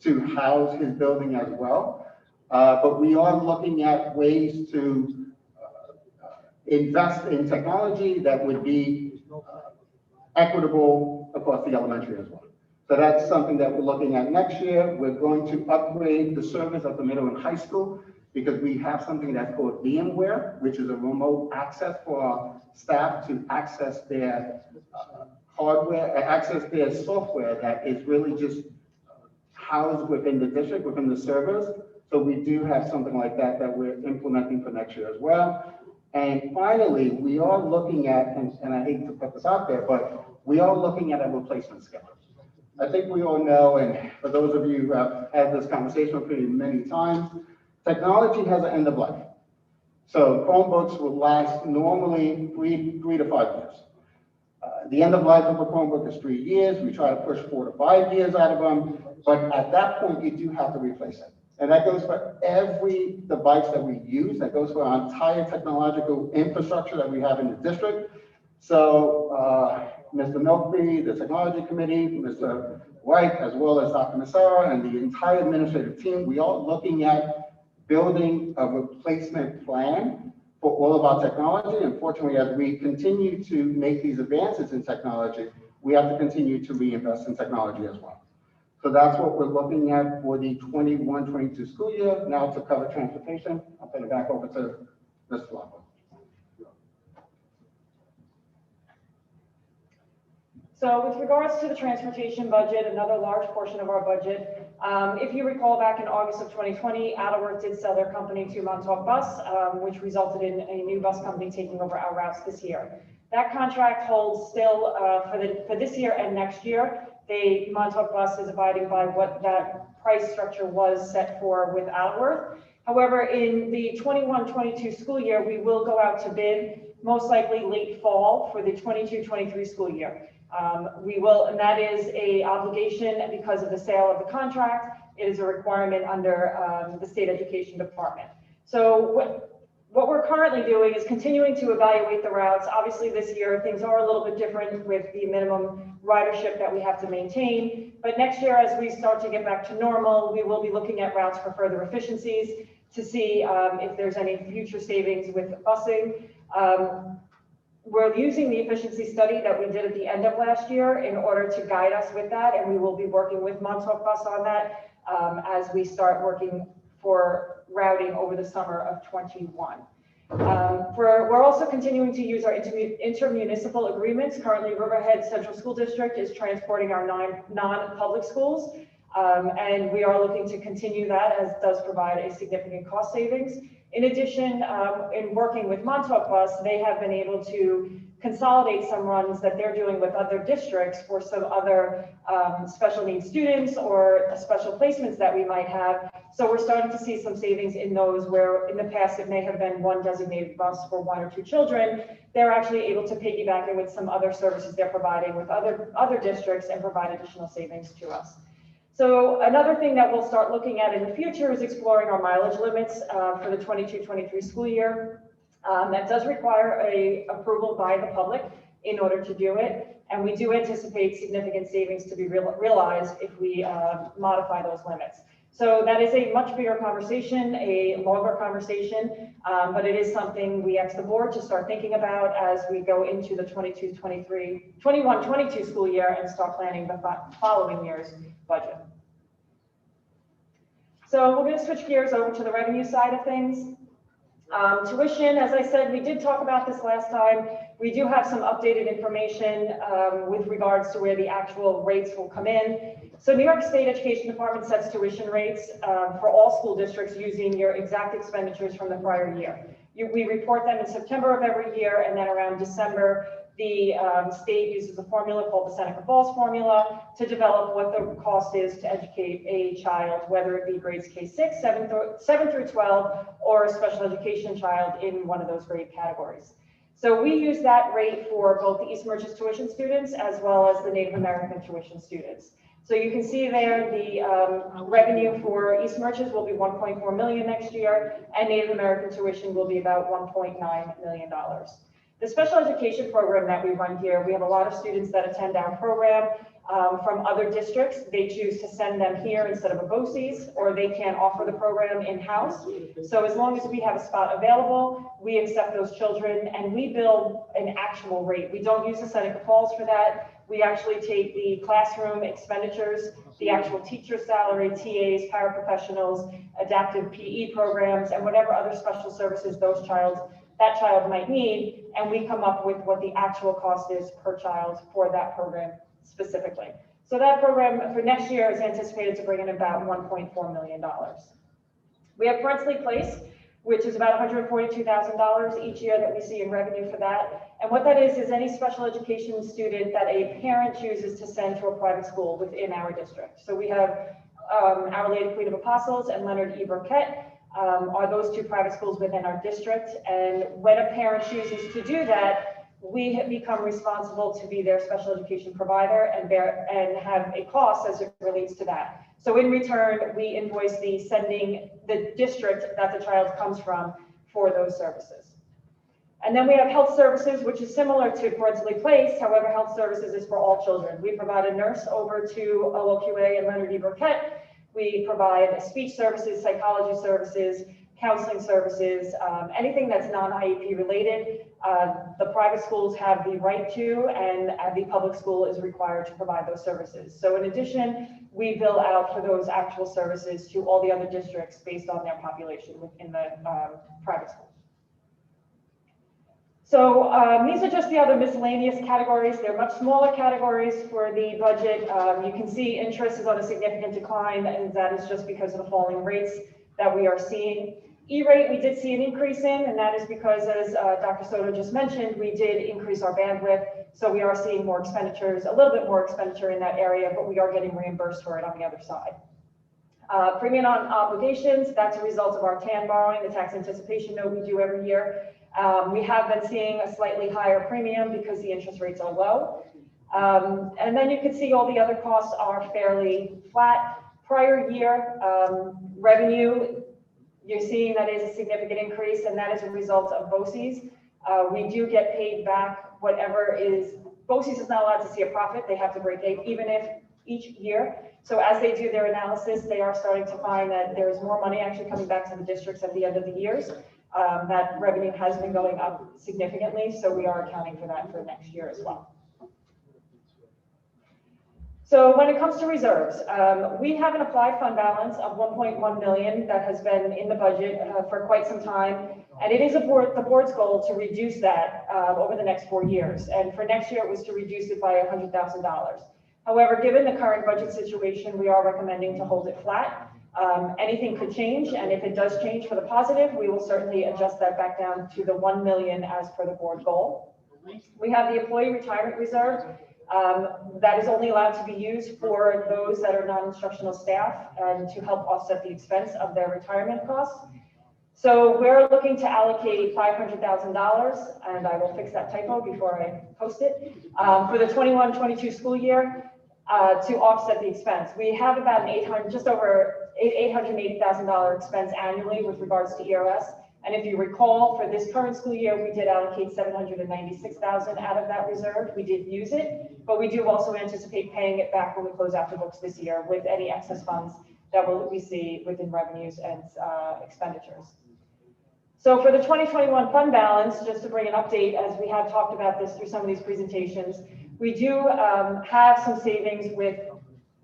to house his building as well. But we are looking at ways to invest in technology that would be equitable across the elementary as well. So that's something that we're looking at next year. We're going to upgrade the servers at the middle and high school because we have something that's called VMware, which is a remote access for our staff to access their hardware, access their software that is really just housed within the district, within the servers. So we do have something like that that we're implementing for next year as well. And finally, we are looking at, and I hate to put this out there, but we are looking at a replacement schedule. I think we all know, and for those of you who have had this conversation with me many times, technology has an end of life. So Chromebooks will last normally three to 5 years. The end of life of a Chromebook is 3 years. We try to push 4 to 5 years out of them, but at that point, you do have to replace it. And that goes for every device that we use. That goes for our entire technological infrastructure that we have in the district. So Mr. Milkby, the technology committee, Mr. White, as well as Dr. Massaro and the entire administrative team, we are looking at building a replacement plan for all of our technology. Unfortunately, as we continue to make these advances in technology, we have to continue to reinvest in technology as well. So that's what we're looking at for the 21-22 school year. Now to cover transportation, I'll turn it back over to Ms. Flacco. So with regards to the transportation budget, another large portion of our budget, if you recall back in August of 2020, Attleworth did sell their company to Montauk Bus, which resulted in a new bus company taking over our routes this year. That contract holds still for this year and next year. Montauk Bus is abiding by what that price structure was set for with Attleworth. However, in the 21-22 school year, we will go out to bid, most likely late fall for the 22-23 school year. We will, and that is a obligation because of the sale of the contract. It is a requirement under the state education department. So what we're currently doing is continuing to evaluate the routes. Obviously this year, things are a little bit different with the minimum ridership that we have to maintain. But next year, as we start to get back to normal, we will be looking at routes for further efficiencies to see if there's any future savings with busing. We're using the efficiency study that we did at the end of last year in order to guide us with that, and we will be working with Montauk Bus on that as we start working for routing over the summer of 21. We're also continuing to use our intermunicipal agreements. Currently, Riverhead Central School District is transporting our 9 non-public schools, and we are looking to continue that, as it does provide a significant cost savings. In addition, in working with Montauk Bus, they have been able to consolidate some runs that they're doing with other districts for some other special needs students or special placements that we might have. So we're starting to see some savings in those where in the past it may have been one designated bus for 1 or 2 children. They're actually able to piggyback in with some other services they're providing with other districts and provide additional savings to us. So another thing that we'll start looking at in the future is exploring our mileage limits for the 22-23 school year. That does require an approval by the public in order to do it. And we do anticipate significant savings to be realized if we modify those limits. So that is a much bigger conversation, a longer conversation, but it is something we ask the board to start thinking about as we go into the 21-22 school year and start planning the following year's budget. So we're going to switch gears over to the revenue side of things. Tuition, as I said, we did talk about this last time. We do have some updated information with regards to where the actual rates will come in. So New York State Education Department sets tuition rates for all school districts using your exact expenditures from the prior year. We report them in September of every year, and then around December, the state uses a formula called the Seneca Falls formula to develop what the cost is to educate a child, whether it be grades K-6, 7 through 12, or a special education child in one of those grade categories. So we use that rate for both the East Merchants tuition students as well as the Native American tuition students. So you can see there the revenue for East Merchants will be $1.4 million next year, and Native American tuition will be about $1.9 million. The special education program that we run here, we have a lot of students that attend our program from other districts. They choose to send them here instead of a BOCES, or they can offer the program in-house. So as long as we have a spot available, we accept those children and we bill an actual rate. We don't use the Seneca Falls for that. We actually take the classroom expenditures, the actual teacher salary, TAs, paraprofessionals, adaptive PE programs, and whatever other special services that child might need, and we come up with what the actual cost is per child for that program specifically. So that program for next year is anticipated to bring in about $1.4 million. We have Princely Place, which is about $142,000 each year that we see in revenue for that. And what that is any special education student that a parent chooses to send to a private school within our district. So we have Our Lady Queen of Apostles and Leonard E. Burkett are those two private schools within our district. And when a parent chooses to do that, we have become responsible to be their special education provider and have a cost as it relates to that. So in return, we invoice the district that the child comes from for those services. And then we have health services, which is similar to Princely Place. However, health services is for all children. We provide a nurse over to OLQA and Leonard E. Burkett. We provide speech services, psychology services, counseling services, anything that's non-IEP related. The private schools have the right to, and the public school is required to provide those services. So in addition, we bill out for those actual services to all the other districts based on their population within the private schools. So these are just the other miscellaneous categories. They're much smaller categories for the budget. You can see interest is on a significant decline, and that is just because of the falling rates that we are seeing. E-rate, we did see an increase in, and that is because, as Dr. Soto just mentioned, we did increase our bandwidth. So we are seeing more expenditures, a little bit more expenditure in that area, but we are getting reimbursed for it on the other side. Premium on obligations, that's a result of our TAN borrowing, the tax anticipation note we do every year. We have been seeing a slightly higher premium because the interest rates are low. And then you can see all the other costs are fairly flat. Prior year revenue, you're seeing that is a significant increase, and that is a result of BOCES. We do get paid back whatever is, BOCES is not allowed to see a profit. They have to break even if each year. So as they do their analysis, they are starting to find that there's more money actually coming back to the districts at the end of the years. That revenue has been going up significantly, so we are accounting for that for next year as well. So when it comes to reserves, we have an applied fund balance of $1.1 million that has been in the budget for quite some time, and it is the board's goal to reduce that over the next 4 years. And for next year, it was to reduce it by $100,000. However, given the current budget situation, we are recommending to hold it flat. Anything could change, and if it does change for the positive, we will certainly adjust that back down to the $1 million as per the board goal. We have the employee retirement reserve. That is only allowed to be used for those that are non-instructional staff and to help offset the expense of their retirement costs. So we're looking to allocate $500,000, and I will fix that typo before I post it, for the 21-22 school year to offset the expense. We have about just over $880,000 expense annually with regards to ERS. And if you recall, for this current school year, we did allocate $796,000 out of that reserve. We did use it, but we do also anticipate paying it back when we close out the books this year with any excess funds that we see within revenues and expenditures. So for the 2021 fund balance, just to bring an update, as we have talked about this through some of these presentations, we do have some savings with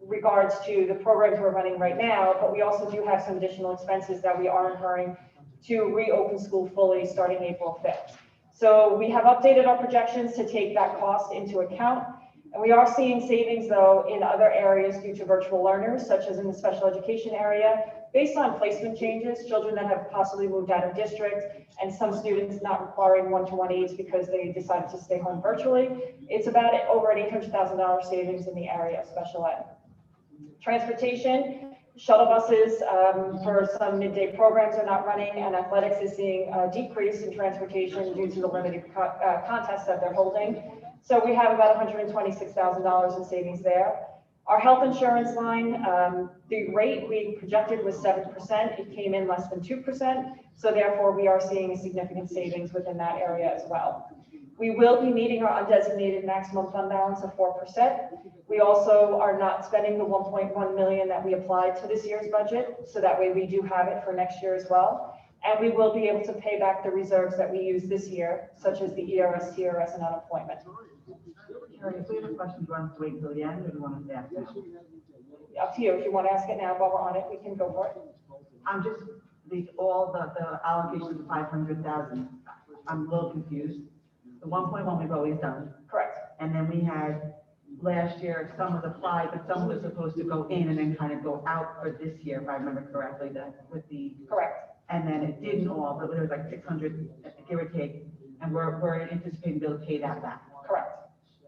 regards to the programs we're running right now, but we also do have some additional expenses that we are incurring to reopen school fully starting April 5th. So we have updated our projections to take that cost into account. And we are seeing savings, though, in other areas due to virtual learners, such as in the special education area, based on placement changes, children that have possibly moved out of district, and some students not requiring one-to-one aids because they decided to stay home virtually. It's about over an $800,000 savings in the area of special ed. Transportation, shuttle buses for some midday programs are not running, and athletics is seeing a decrease in transportation due to the limited contests that they're holding. So we have about $126,000 in savings there. Our health insurance line, the rate we projected was 7%. It came in less than 2%. So therefore, we are seeing a significant savings within that area as well. We will be meeting our undesignated maximum fund balance of 4%. We also are not spending the $1.1 million that we applied to this year's budget. So that way we do have it for next year as well. And we will be able to pay back the reserves that we used this year, such as the ERS, TRS, and unemployment. Carrie, if we have a question, do you want us to wait until the end, or do you want us to ask now? Up to you. If you want to ask it now while we're on it, we can go for it. I'm just, all the allocations of 500,000, I'm a little confused. The 1.1 we've always done. Correct. And then we had, last year, some was applied, but some was supposed to go in and then kind of go out for this year, if I remember correctly, that with the. Correct. And then it didn't all, but it was like 600, give or take, and we're anticipating to be able to pay that back. Correct.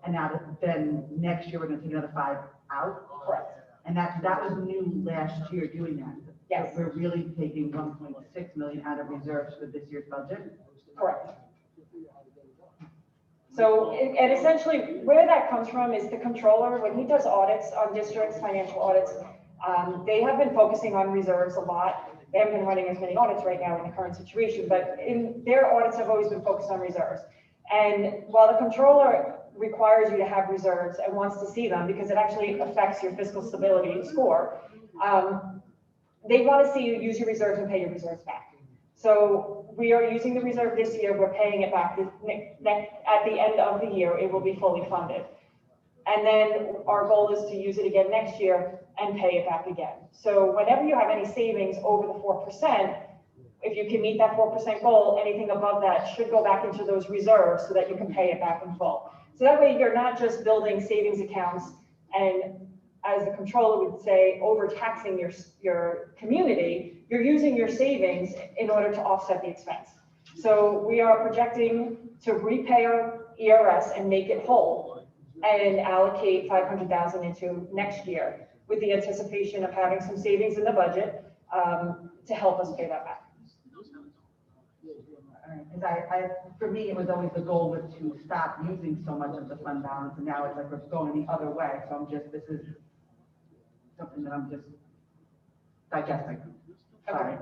And now then next year, we're gonna take another 5 out. Correct. And that was new last year doing that. Yes. We're really taking 1.6 million out of reserves for this year's budget. Correct. So, and essentially where that comes from is the controller, when he does audits on districts, financial audits, they have been focusing on reserves a lot. They haven't been running as many audits right now in the current situation, but in their audits have always been focused on reserves. And while the controller requires you to have reserves and wants to see them because it actually affects your fiscal stability score, they want to see you use your reserves and pay your reserves back. So we are using the reserve this year. We're paying it back at the end of the year. It will be fully funded. And then our goal is to use it again next year and pay it back again. So whenever you have any savings over the 4%, if you can meet that 4% goal, anything above that should go back into those reserves so that you can pay it back in full. So that way you're not just building savings accounts and, as the controller would say, overtaxing your community. You're using your savings in order to offset the expense. So we are projecting to repay our ERS and make it whole and allocate 500,000 into next year with the anticipation of having some savings in the budget to help us pay that back. Because for me, it was always the goal was to stop using so much of the fund balance, and now it's like we're going the other way. So this is something that I'm just digesting. Sorry.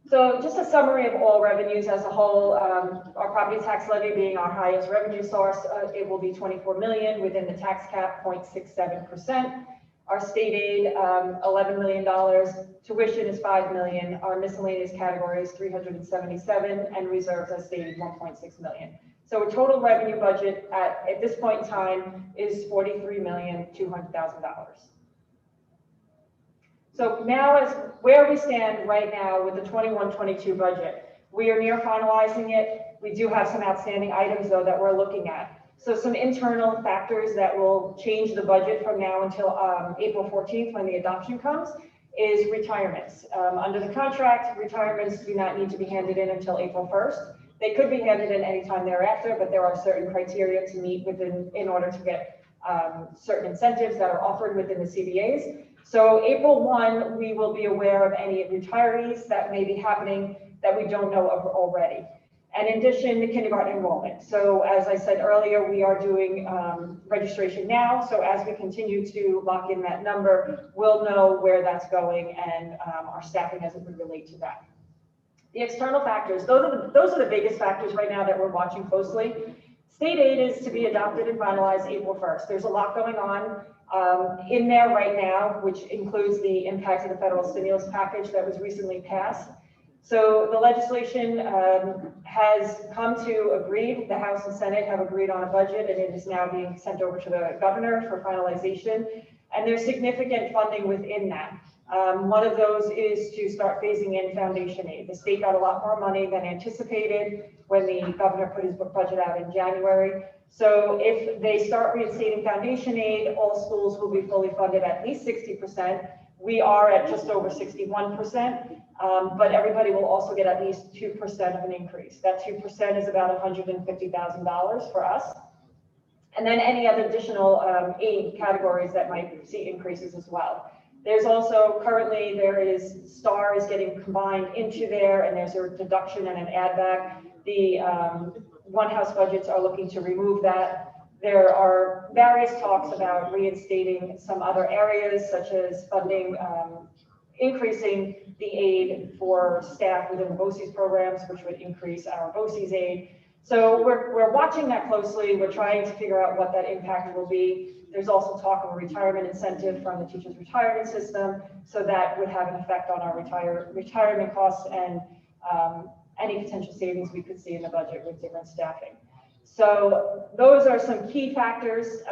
So just a summary of all revenues as a whole, our property tax levy being our highest revenue source, it will be 24 million within the tax cap, 0.67%. Our state aid, $11 million. Tuition is 5 million. Our miscellaneous category is 377, and reserves, as stated, 1.6 million. So a total revenue budget at this point in time is $43,200,000. So now as where we stand right now with the 21-22 budget, we are near finalizing it. We do have some outstanding items though that we're looking at. So some internal factors that will change the budget from now until April 14th when the adoption comes is retirements. Under the contract, retirements do not need to be handed in until April 1st. They could be handed in anytime thereafter, but there are certain criteria to meet in order to get certain incentives that are offered within the CBAs. So April 1, we will be aware of any retirees that may be happening that we don't know of already. And in addition, the kindergarten enrollment. So as I said earlier, we are doing registration now. So as we continue to lock in that number, we'll know where that's going and our staffing as it would relate to that. The external factors, those are the biggest factors right now that we're watching closely. State aid is to be adopted and finalized April 1st. There's a lot going on. in there right now, which includes the impact of the federal stimulus package that was recently passed. So the legislation has come to agree, the House and Senate have agreed on a budget, and it is now being sent over to the governor for finalization. And there's significant funding within that. One of those is to start phasing in foundation aid. The state got a lot more money than anticipated when the governor put his budget out in January. So if they start reinstating foundation aid, all schools will be fully funded at least 60%. We are at just over 61%, but everybody will also get at least 2% of an increase. That 2% is about $150,000 for us. And then any other additional aid categories that might see increases as well. There's also currently, STAR is getting combined into there, and there's a deduction and an add back. The One House budgets are looking to remove that. There are various talks about reinstating some other areas, such as funding, increasing the aid for staff within the BOCES programs, which would increase our BOCES aid. So we're watching that closely. We're trying to figure out what that impact will be. There's also talk of a retirement incentive from the teachers' retirement system, so that would have an effect on our retirement costs and any potential savings we could see in the budget with different staffing. So those are some key factors.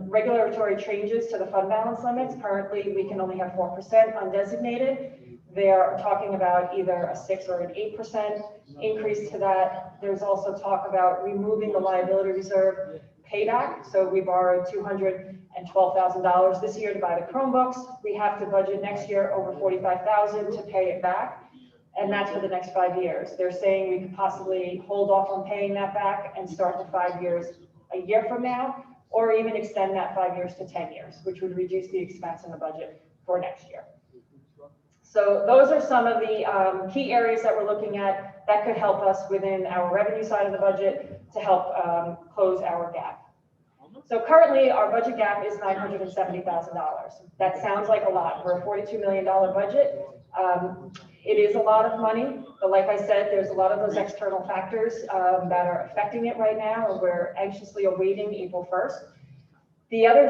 Regulatory changes to the fund balance limits. Currently, we can only have 4% undesignated. They are talking about either a 6 or an 8% increase to that. There's also talk about removing the liability reserve payback. So we borrowed $212,000 this year to buy the Chromebooks. We have to budget next year over $45,000 to pay it back. And that's for the next 5 years. They're saying we could possibly hold off on paying that back and start the 5 years a year from now, or even extend that 5 years to 10 years, which would reduce the expense in the budget for next year. So those are some of the key areas that we're looking at that could help us within our revenue side of the budget to help close our gap. So currently our budget gap is $970,000. That sounds like a lot. We're a $42 million budget. It is a lot of money, but like I said, there's a lot of those external factors that are affecting it right now, and we're anxiously awaiting April 1st.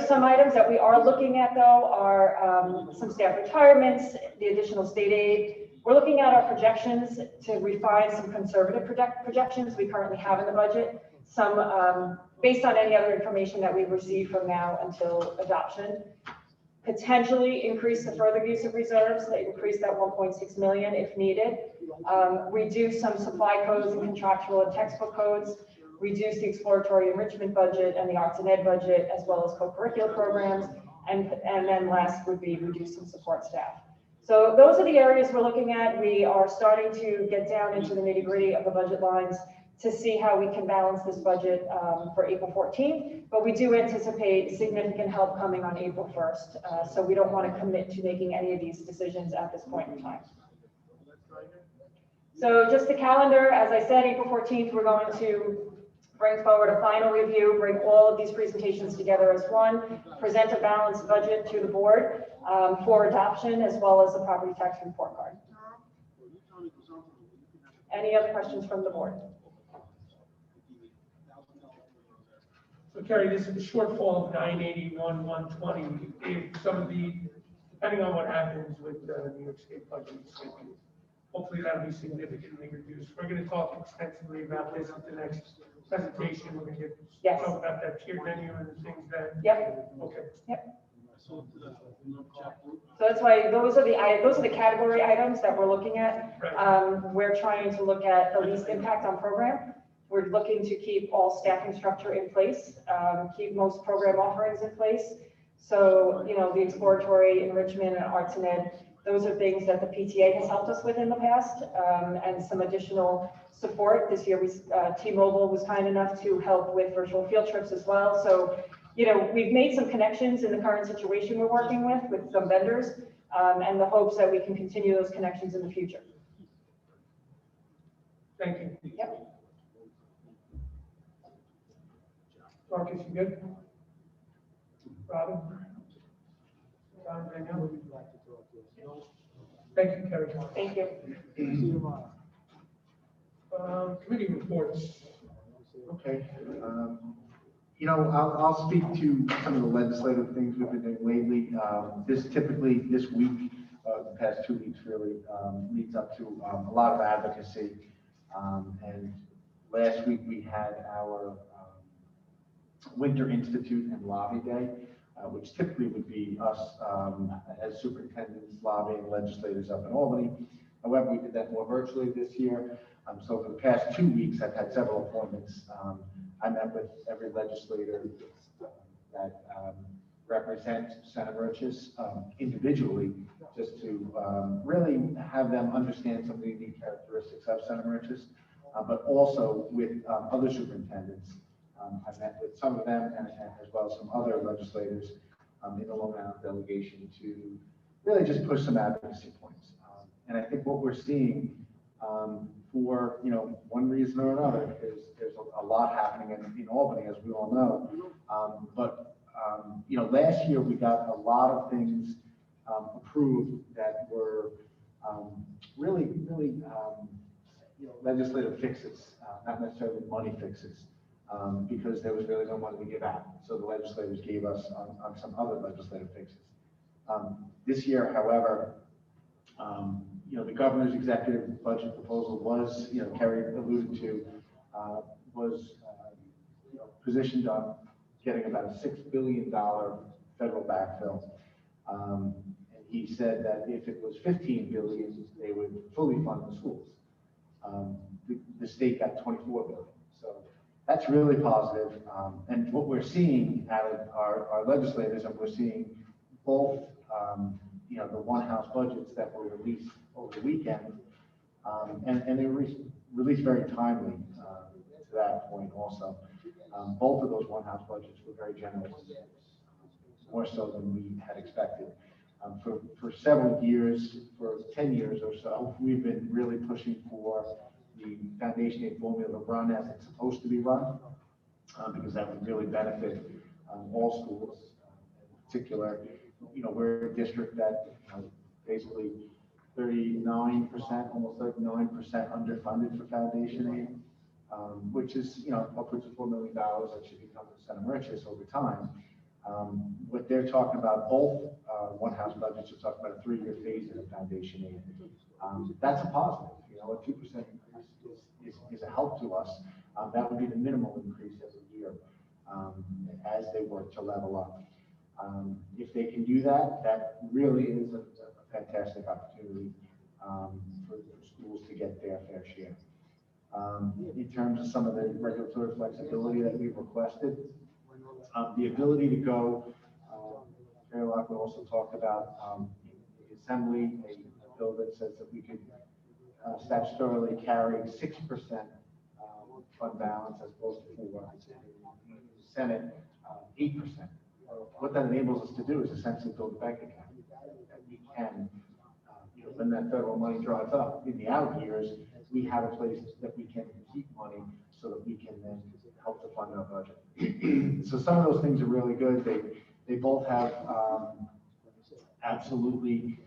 Some items that we are looking at, though, are some staff retirements, the additional state aid. We're looking at our projections to refine some conservative projections we currently have in the budget, some based on any other information that we've received from now until adoption. Potentially increase the further use of reserves, to increase that 1.6 million if needed. Reduce some supply codes and contractual and textbook codes. Reduce the exploratory enrichment budget and the arts and ed budget, as well as co-curricular programs. And then last would be reduce some support staff. So those are the areas we're looking at. We are starting to get down into the nitty-gritty of the budget lines to see how we can balance this budget for April 14th, but we do anticipate significant help coming on April 1st. So we don't want to commit to making any of these decisions at this point in time. So just the calendar, as I said, April 14th, we're going to bring forward a final review, bring all of these presentations together as one, present a balanced budget to the board for adoption, as well as the property tax report card. Any other questions from the board? So Kerry, this is a shortfall of 981, 120. If some of the, depending on what happens with the New York State budget, hopefully that'll be significantly reduced. We're going to talk extensively about this at the next presentation. We're going to talk about that tiered menu and the things that. Yep. Okay. Yep. So that's why those are the category items that we're looking at. Right. We're trying to look at the least impact on program. We're looking to keep all staffing structure in place, keep most program offerings in place. So, the exploratory enrichment and arts and ed, those are things that the PTA has helped us with in the past, and some additional support. This year, T-Mobile was kind enough to help with virtual field trips as well. So, we've made some connections in the current situation we're working with some vendors, and the hopes that we can continue those connections in the future. Thank you. Yep. Marcus, you good? Robin? John, Danielle? Thank you, Kerry. Thank you. Committee reports. Okay. I'll speak to some of the legislative things we've been doing lately. This week, the past 2 weeks really, leads up to a lot of advocacy. And last week we had our Winter Institute and Lobby Day, which typically would be us as superintendents lobbying legislators up in Albany. However, we did that more virtually this year. So for the past 2 weeks, I've had several appointments. I met with every legislator that represents Center Merchants individually, just to really have them understand some of the unique characteristics of Center Merchants, but also with other superintendents. I met with some of them and as well as some other legislators in the Long Island delegation to really just push some advocacy points. And I think what we're seeing for one reason or another is there's a lot happening in Albany, as we all know. But last year we got a lot of things approved that were really legislative fixes, not necessarily money fixes, because there was really no money to give out. So the legislators gave us on some other legislative fixes. This year, however, the governor's executive budget proposal was, Kerry alluded to, was positioned on getting about a $6 billion federal backfill. And he said that if it was $15 billion, they would fully fund the schools. The state got $24 billion. So that's really positive. And what we're seeing out of our legislators, and we're seeing both, the one house budgets that were released over the weekend, and they were released very timely to that point also. Both of those one house budgets were very generous, more so than we had expected. For several years, for 10 years or so, we've been really pushing for the foundation aid formula to run as it's supposed to be run, because that would really benefit all schools. In particular, we're a district that basically 39%, almost 39% underfunded for foundation aid, which is, upwards of $4 million that should be coming to Center Merchants over time. What they're talking about, both one house budgets are talking about a 3-year phase in of foundation aid. That's a positive. A 2% increase is a help to us. That would be the minimal increase every year as they work to level up. If they can do that, that really is a fantastic opportunity for schools to get their fair share. In terms of some of the regulatory flexibility that we've requested, the ability to go, Chair Lockwood also talked about the Assembly, a bill that says that we could statutorily carry 6% fund balance as opposed to in the Senate 8%. What that enables us to do is essentially build a bank account that we can, when that federal money dries up in the out years, we have a place that we can keep money so that we can then help to fund our budget. So some of those things are really good. They both have absolutely,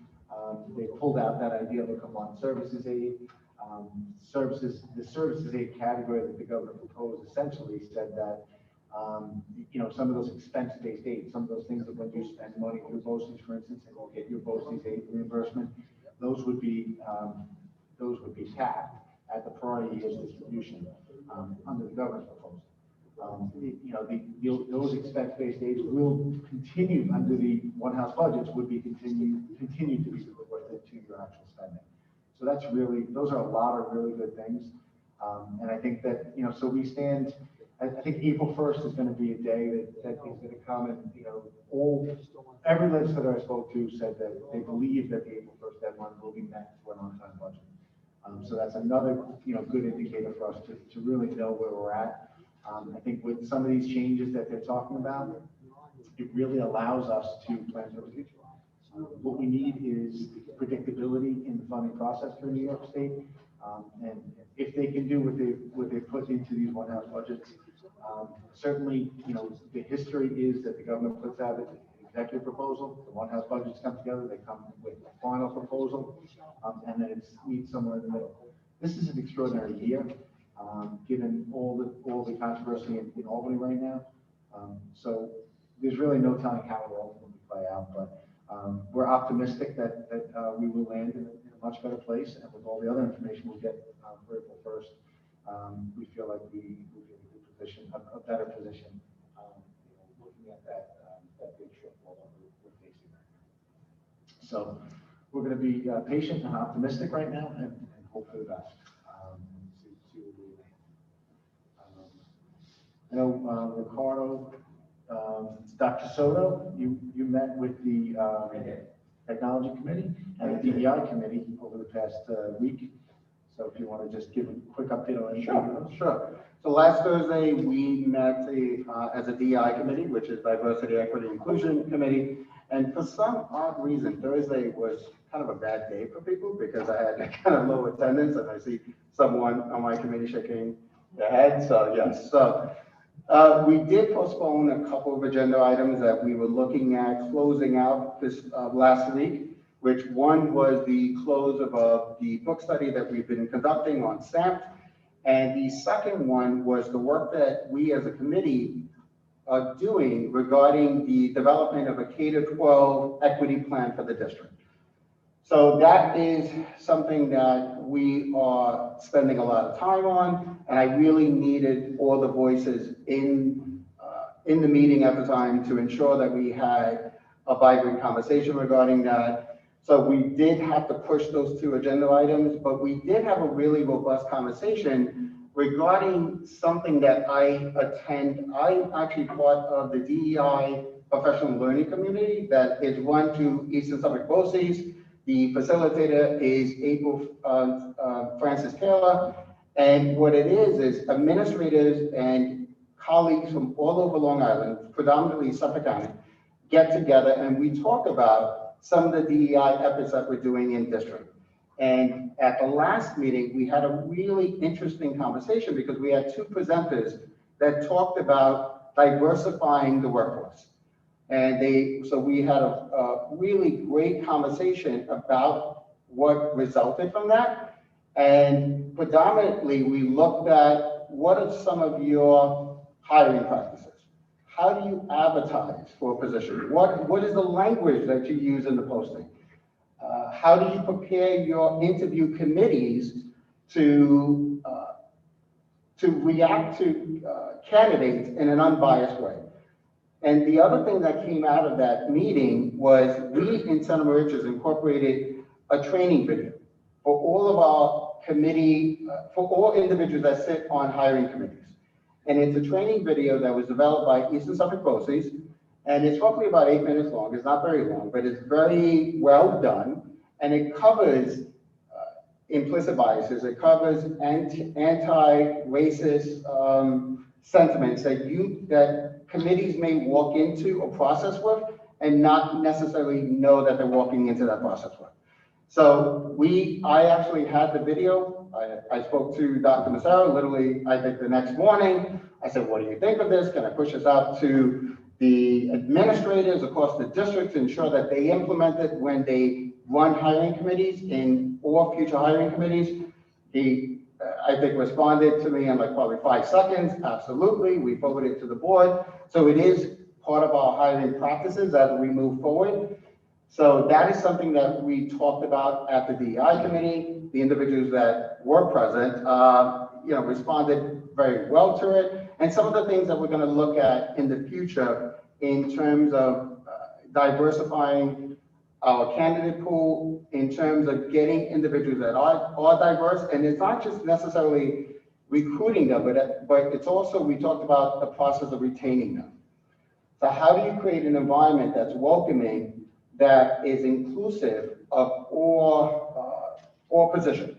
they pulled out that idea of a combined services aid. The services aid category that the governor proposed essentially said that some of those expense-based aid, some of those things that when you spend money through BOCES, for instance, and go get your BOCES aid reimbursement, those would be capped at the prior year's distribution under the governor's proposal. Those expense-based aids will continue under the one house budgets would be continue to be reported to your actual spending. So that's really, those are a lot of really good things. And I think that, so we stand, I think April 1st is going to be a day that is going to come and, every legislator I spoke to said that they believe that the April 1st deadline will be met for an on-time budget. So that's another, good indicator for us to really know where we're at. I think with some of these changes that they're talking about, it really allows us to plan for the future. What we need is predictability in the funding process for New York State. And if they can do what they put into these one house budgets, certainly, the history is that the government puts out an executive proposal, the one house budgets come together, they come with a final proposal, and then it's meets somewhere in the middle. This is an extraordinary year, given all the controversy in Albany right now. So there's really no telling how it will ultimately play out, but we're optimistic that we will land in a much better place, and with all the other information we'll get for April 1st, we feel like we'll be in a good position, a better position, looking at that big shortfall that we're facing right now. So we're going to be patient and optimistic right now, and hope for the best. See where we land. I know Ricardo, Dr. Soto, you met with the Technology Committee and the DEI Committee over the past week. So if you want to just give a quick update on anything. Sure. So last Thursday, we met as a DEI committee, which is Diversity, Equity, Inclusion Committee. And for some odd reason, Thursday was kind of a bad day for people because I had kind of low attendance, and I see someone on my committee shaking their head. So yes, so we did postpone a couple of agenda items that we were looking at closing out this last week, which one was the close of the book study that we've been conducting on STEM. And the second one was the work that we as a committee are doing regarding the development of a K-12 equity plan for the district. So that is something that we are spending a lot of time on, and I really needed all the voices in the meeting at the time to ensure that we had a vibrant conversation regarding that. So we did have to push those two agenda items, but we did have a really robust conversation regarding something that I attend. I'm actually part of the DEI professional learning community that is run through Eastern Suffolk BOCES. The facilitator is April Francis Taylor. And what it is administrators and colleagues from all over Long Island, predominantly Suffolk County, get together and we talk about some of the DEI efforts that we're doing in district. And at the last meeting, we had a really interesting conversation because we had two presenters that talked about diversifying the workforce. And so we had a really great conversation about what resulted from that. And predominantly, we looked at what are some of your hiring practices? How do you advertise for a position? What is the language that you use in the posting? How do you prepare your interview committees to react to candidates in an unbiased way? And the other thing that came out of that meeting was we in Center Moriches incorporated a training video for all of our committee, for all individuals that sit on hiring committees. And it's a training video that was developed by Eastern Suffolk BOCES, and it's roughly about 8 minutes long. It's not very long, but it's very well done, and it covers implicit biases. It covers anti-racist sentiments that committees may walk into a process with and not necessarily know that they're walking into that process with. So I actually had the video. I spoke to Dr. Massaro literally, I think the next morning. I said, what do you think of this? Can I push this out to the administrators across the district to ensure that they implement it when they run hiring committees or future hiring committees? He, I think, responded to me in like probably 5 seconds. Absolutely. We forwarded it to the board. So it is part of our hiring practices as we move forward. So that is something that we talked about at the DEI committee. The individuals that were present, responded very well to it. And some of the things that we're going to look at in the future in terms of diversifying our candidate pool, in terms of getting individuals that are diverse. And it's not just necessarily recruiting them, but it's also, we talked about the process of retaining them. So how do you create an environment that's welcoming, that is inclusive of all positions?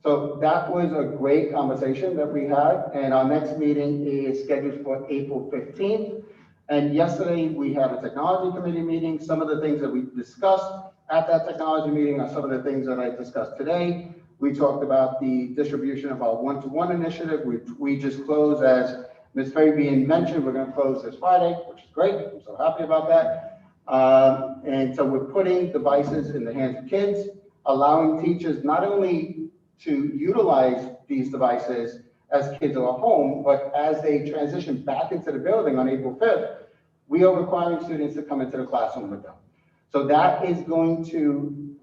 So that was a great conversation that we had, and our next meeting is scheduled for April 15th. And yesterday we had a technology committee meeting. Some of the things that we discussed at that technology meeting are some of the things that I discussed today. We talked about the distribution of our one-to-one initiative, which we just closed, as Ms. Fabian mentioned. We're going to close this Friday, which is great. I'm so happy about that. And so we're putting devices in the hands of kids, allowing teachers not only to utilize these devices as kids are home, but as they transition back into the building on April 5th, we are requiring students to come into the classroom with them. So that is going to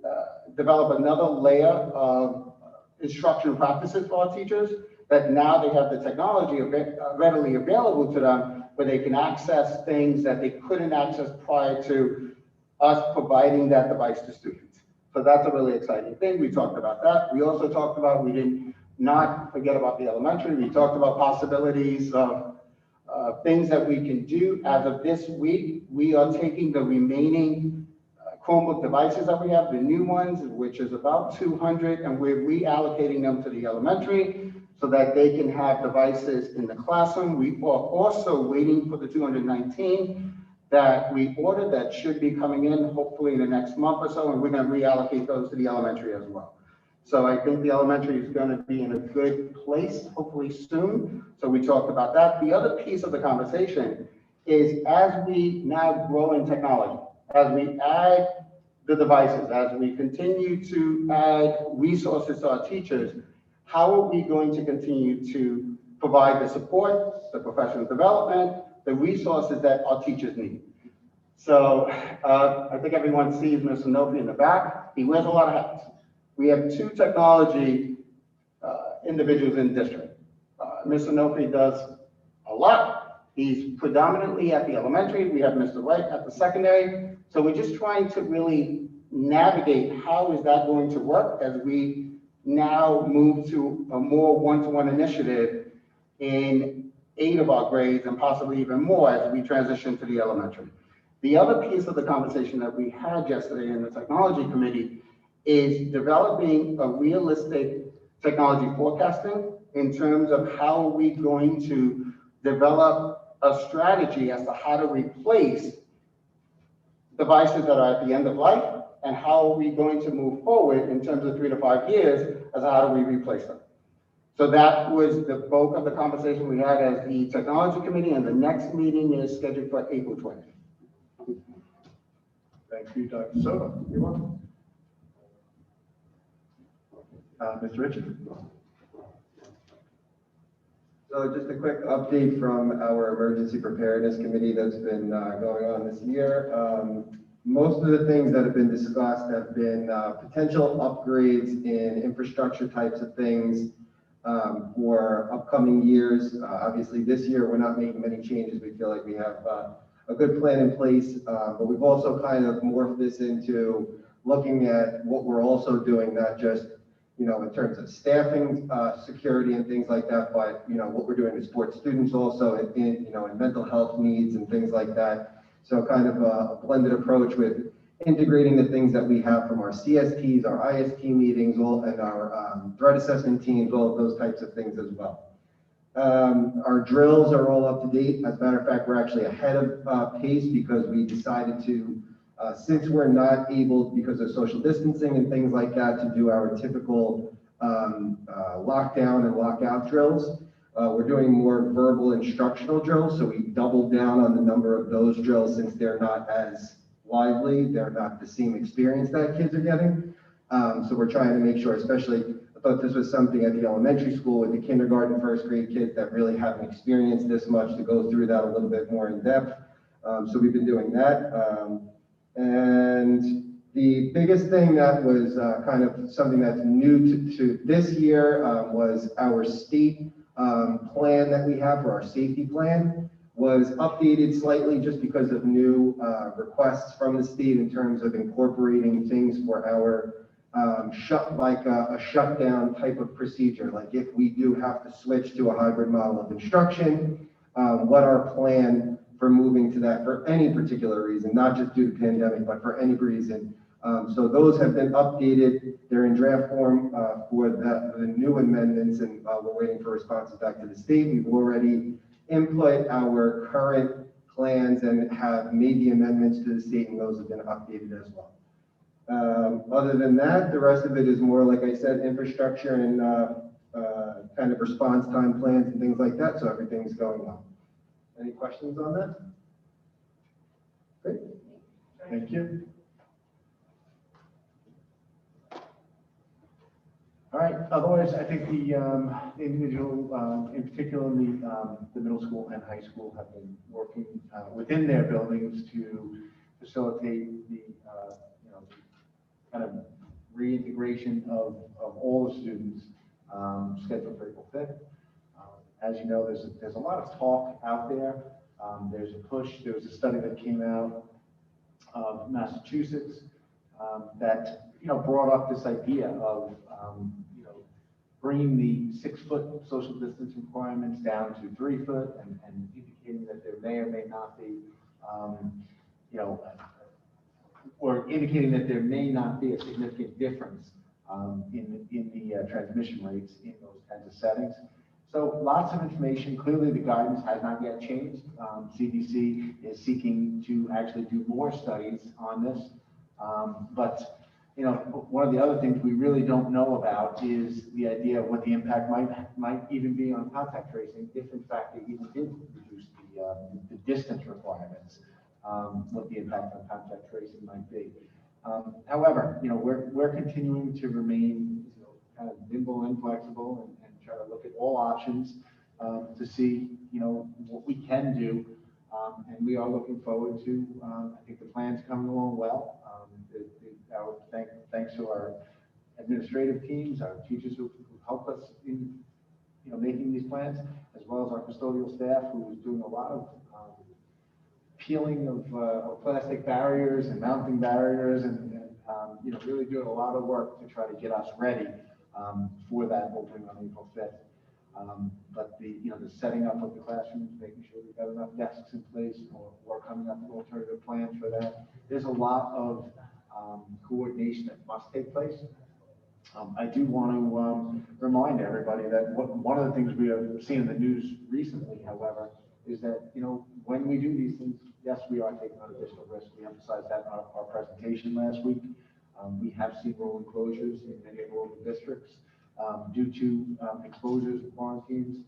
develop another layer of instructional practices for our teachers, that now they have the technology readily available to them, where they can access things that they couldn't access prior to us providing that device to students. So that's a really exciting thing. We talked about that. We also talked about, we didn't not forget about the elementary. We talked about possibilities of things that we can do. As of this week, we are taking the remaining Chromebook devices that we have, the new ones, which is about 200, and we're reallocating them to the elementary so that they can have devices in the classroom. We are also waiting for the 219 that we ordered that should be coming in hopefully in the next month or so, and we're going to reallocate those to the elementary as well. So I think the elementary is going to be in a good place, hopefully soon. So we talked about that. The other piece of the conversation is, as we now grow in technology, as we add the devices, as we continue to add resources to our teachers, how are we going to continue to provide the support, the professional development, the resources that our teachers need? So I think everyone sees Mr. Nofi in the back. He wears a lot of hats. We have two technology individuals in the district. Mr. Nofi does a lot. He's predominantly at the elementary. We have Mr. Wright at the secondary. So we're just trying to really navigate how is that going to work as we now move to a more one-to-one initiative in 8 of our grades and possibly even more as we transition to the elementary. The other piece of the conversation that we had yesterday in the technology committee is developing a realistic technology forecasting in terms of how are we going to develop a strategy as to how to replace devices that are at the end of life, and how are we going to move forward in terms of 3 to 5 years as to how do we replace them. So that was the bulk of the conversation we had as the technology committee, and the next meeting is scheduled for April 20th. Thank you, Dr. Soto. You're welcome. Mr. Richard. So just a quick update from our emergency preparedness committee that's been going on this year. Most of the things that have been discussed have been potential upgrades in infrastructure types of things for upcoming years. Obviously, this year, we're not making many changes. We feel like we have a good plan in place, but we've also kind of morphed this into looking at what we're also doing, not just, you know, in terms of staffing, security and things like that, but, you know, what we're doing to support students also in, you know, in mental health needs and things like that. So kind of a blended approach with integrating the things that we have from our CSTs, our IST meetings, all, and our threat assessment teams, all of those types of things as well. Our drills are all up to date. As a matter of fact, we're actually ahead of pace because we decided to, since we're not able, because of social distancing and things like that, to do our typical lockdown and lockout drills. We're doing more verbal instructional drills, so we doubled down on the number of those drills since they're not as lively, they're not the same experience that kids are getting. So we're trying to make sure, especially, I thought this was something at the elementary school with the kindergarten, first grade kids that really haven't experienced this much, to go through that a little bit more in depth. So we've been doing that. And the biggest thing that was kind of something that's new to this year was our state plan that we have for our safety plan was updated slightly just because of new requests from the state in terms of incorporating things for our a shutdown type of procedure. Like if we do have to switch to a hybrid model of instruction, what our plan for moving to that for any particular reason, not just due to pandemic, but for any reason. So those have been updated. They're in draft form for the new amendments, and we're waiting for responses back to the state. We've already input our current plans and have made the amendments to the state, and those have been updated as well. Other than that, the rest of it is more, like I said, infrastructure and kind of response time plans and things like that. So everything's going well. Any questions on that? Great. Thank you. All right, Otherwise, I think the individual, in particular, the middle school and high school have been working within their buildings to facilitate the, kind of reintegration of all the students scheduled for April 5th. As you know, there's a lot of talk out there. There's a push. There was a study that came out of Massachusetts that brought up this idea of bringing the 6-foot social distance requirements down to 3 foot and indicating that there may or may not be or indicating that there may not be a significant difference in the transmission rates in those kinds of settings. So lots of information. Clearly, the guidance has not yet changed. CDC is seeking to actually do more studies on this. But one of the other things we really don't know about is the idea of what the impact might even be on contact tracing, if in fact they even did reduce the distance requirements, what the impact on contact tracing might be. However, we're continuing to remain kind of nimble and flexible and try to look at all options to see what we can do. And we are looking forward to, I think the plan's coming along well. Thanks to our administrative teams, our teachers who helped us in making these plans, as well as our custodial staff who is doing a lot of peeling of plastic barriers and mounting barriers and really doing a lot of work to try to get us ready for that opening on April 5th. But the setting up of the classrooms, making sure we've got enough desks in place, or coming up with alternative plans for that. There's a lot of coordination that must take place. I do want to remind everybody that one of the things we have seen in the news recently, however, is that when we do these things, yes, we are taking on additional risk. We emphasized that in our presentation last week. We have seen rolling closures in many of our districts due to exposures to quarantines.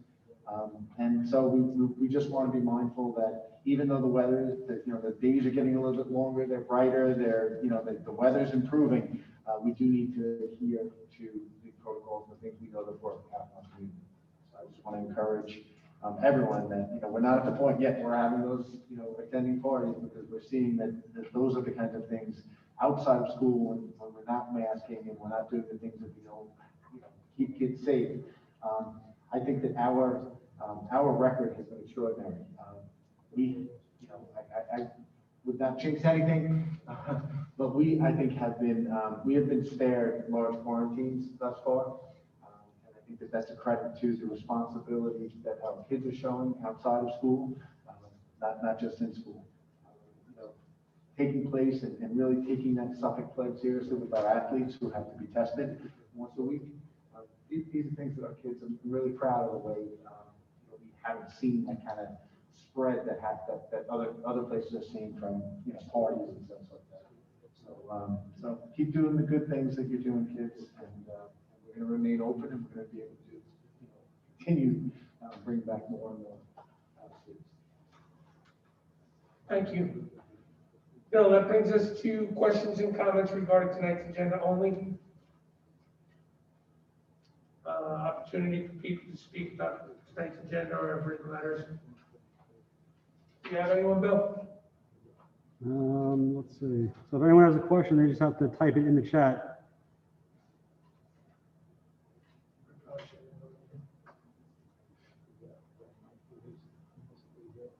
And so we just want to be mindful that even though the weather, the days are getting a little bit longer, they're brighter, the weather's improving, we do need to adhere to the protocols and the things we know that work out in our community. So I just want to encourage everyone that, we're not at the point yet where we're having those, attending parties, because we're seeing that those are the kinds of things outside of school when we're not masking and we're not doing the things that keep kids safe. I think that our record has been extraordinary. I would not jinx anything, but I think we have been spared large quarantines thus far. And I think that that's a credit to the responsibility that our kids are showing outside of school, not just in school. Taking place and really taking that Suffolk pledge seriously with our athletes who have to be tested once a week. These are things that our kids are really proud of the way we haven't seen that kind of spread that other places are seeing from parties and stuff like that. So keep doing the good things that you're doing, kids, and we're going to remain open, and we're going to be able to continue bring back more and more students. Thank you. Bill, that brings us to questions and comments regarding tonight's agenda only. Opportunity for people to speak about tonight's agenda or written letters. Do you have anyone, Bill? Let's see. So if anyone has a question, they just have to type it in the chat.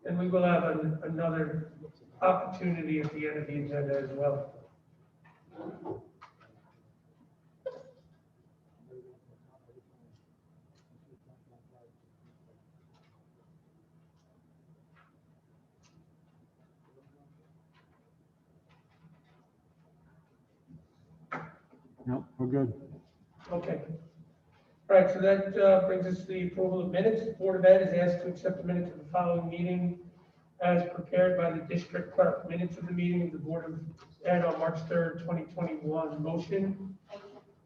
And we will have another opportunity at the end of the agenda as well. Nope, we're good. Okay. All right, so that brings us to the approval of minutes. The Board of Ed is asked to accept the minutes of the following meeting as prepared by the district clerk. Minutes of the meeting of the Board of Ed on March 3rd, 2021. Motion?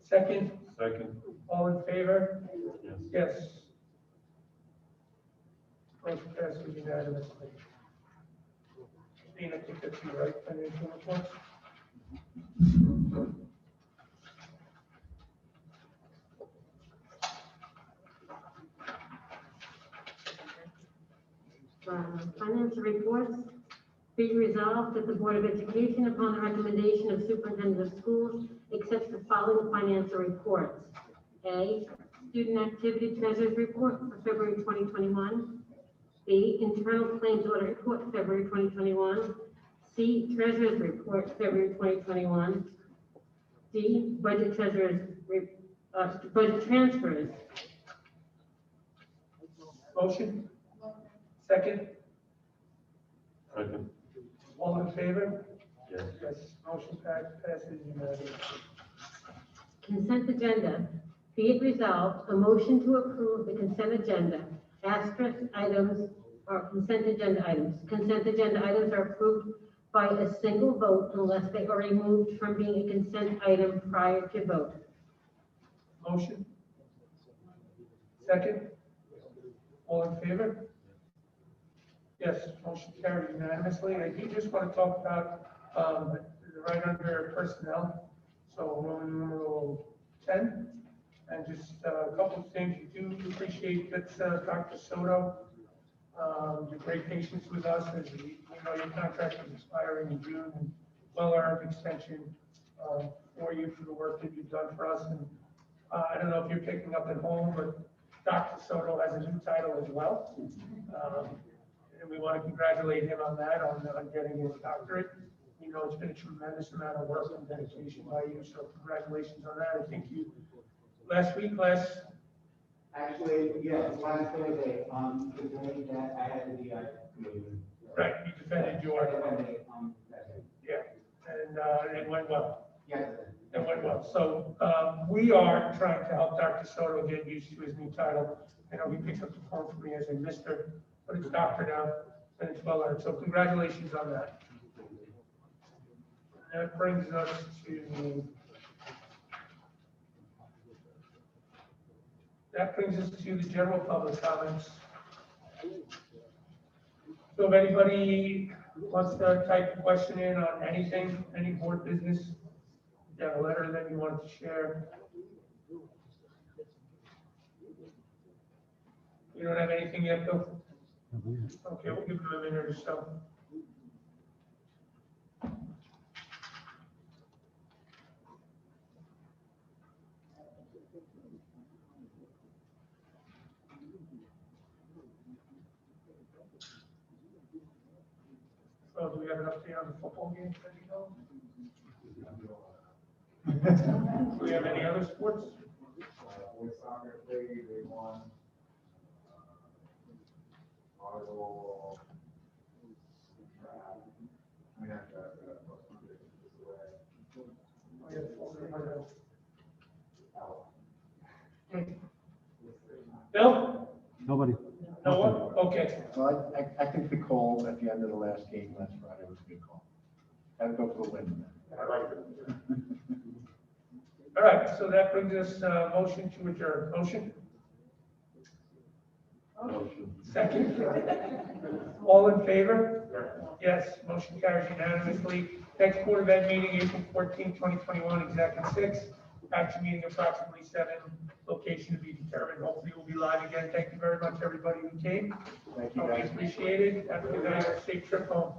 Second? Second. All in favor? Yes. Yes. Motion passes unanimously. Dean, I think that's you, right? Financial reports? Financial reports. Be resolved that the Board of Education, upon the recommendation of Superintendent of Schools, accepts the following financial reports. A, Student Activity Treasurer's Report for February 2021. B, Internal Claims Audit Report, February 2021. C, Treasurer's Report, February 2021. D, Budget Transfers. Motion? Second? Second. All in favor? Yes. Yes, motion passes unanimously. Consent agenda. Be it resolved, a motion to approve the consent agenda, asterisk items, or consent agenda items. Consent agenda items are approved by a single vote unless they are removed from being a consent item prior to vote. Motion? Second? All in favor? Yes, motion carried unanimously. I do just want to talk about, right under personnel, so Roman numeral 10, and just a couple of things. You do appreciate that Dr. Soto, your great patience with us, as we know your contract is expiring in June, and well-earned extension for you for the work that you've done for us. And I don't know if you're picking up at home, but Dr. Soto has a new title as well. And we want to congratulate him on that, on getting his doctorate. You know, it's been a tremendous amount of work and dedication by you, so congratulations on that. I think you, Actually, yes, last Thursday, the day that I had the committee. right, you defended your, That's it. yeah, and it went well. Yes. It went well. So we are trying to help Dr. Soto get used to his new title. You know, he picks up the phone for me as a Mr., but it's doctor now, and it's well earned. So congratulations on that. And that brings us to the general public comments. So if anybody wants to type a question in on anything, any board business, you have a letter that you wanted to share. You don't have anything yet, Bill? Okay, we'll give them a minute or so. So do we have an update on the football games that you know? Do we have any other sports? Boys soccer league, they won. Volleyball. I mean, Bill? Nobody. No one? Okay. Well, I think the call at the end of the last game last Friday was a good call. Had to go for the win. I like it. All right, so that brings us motion to adjourn. Motion? Motion. Second? All in favor? Yes, motion carries unanimously. Next Board of Ed meeting, April 14, 2021, executive 6. Action meeting approximately 7, location to be determined. Hopefully we'll be live again. Thank you very much, everybody who came. Thank you, We guys. appreciate it. Have a good night. Safe trip home.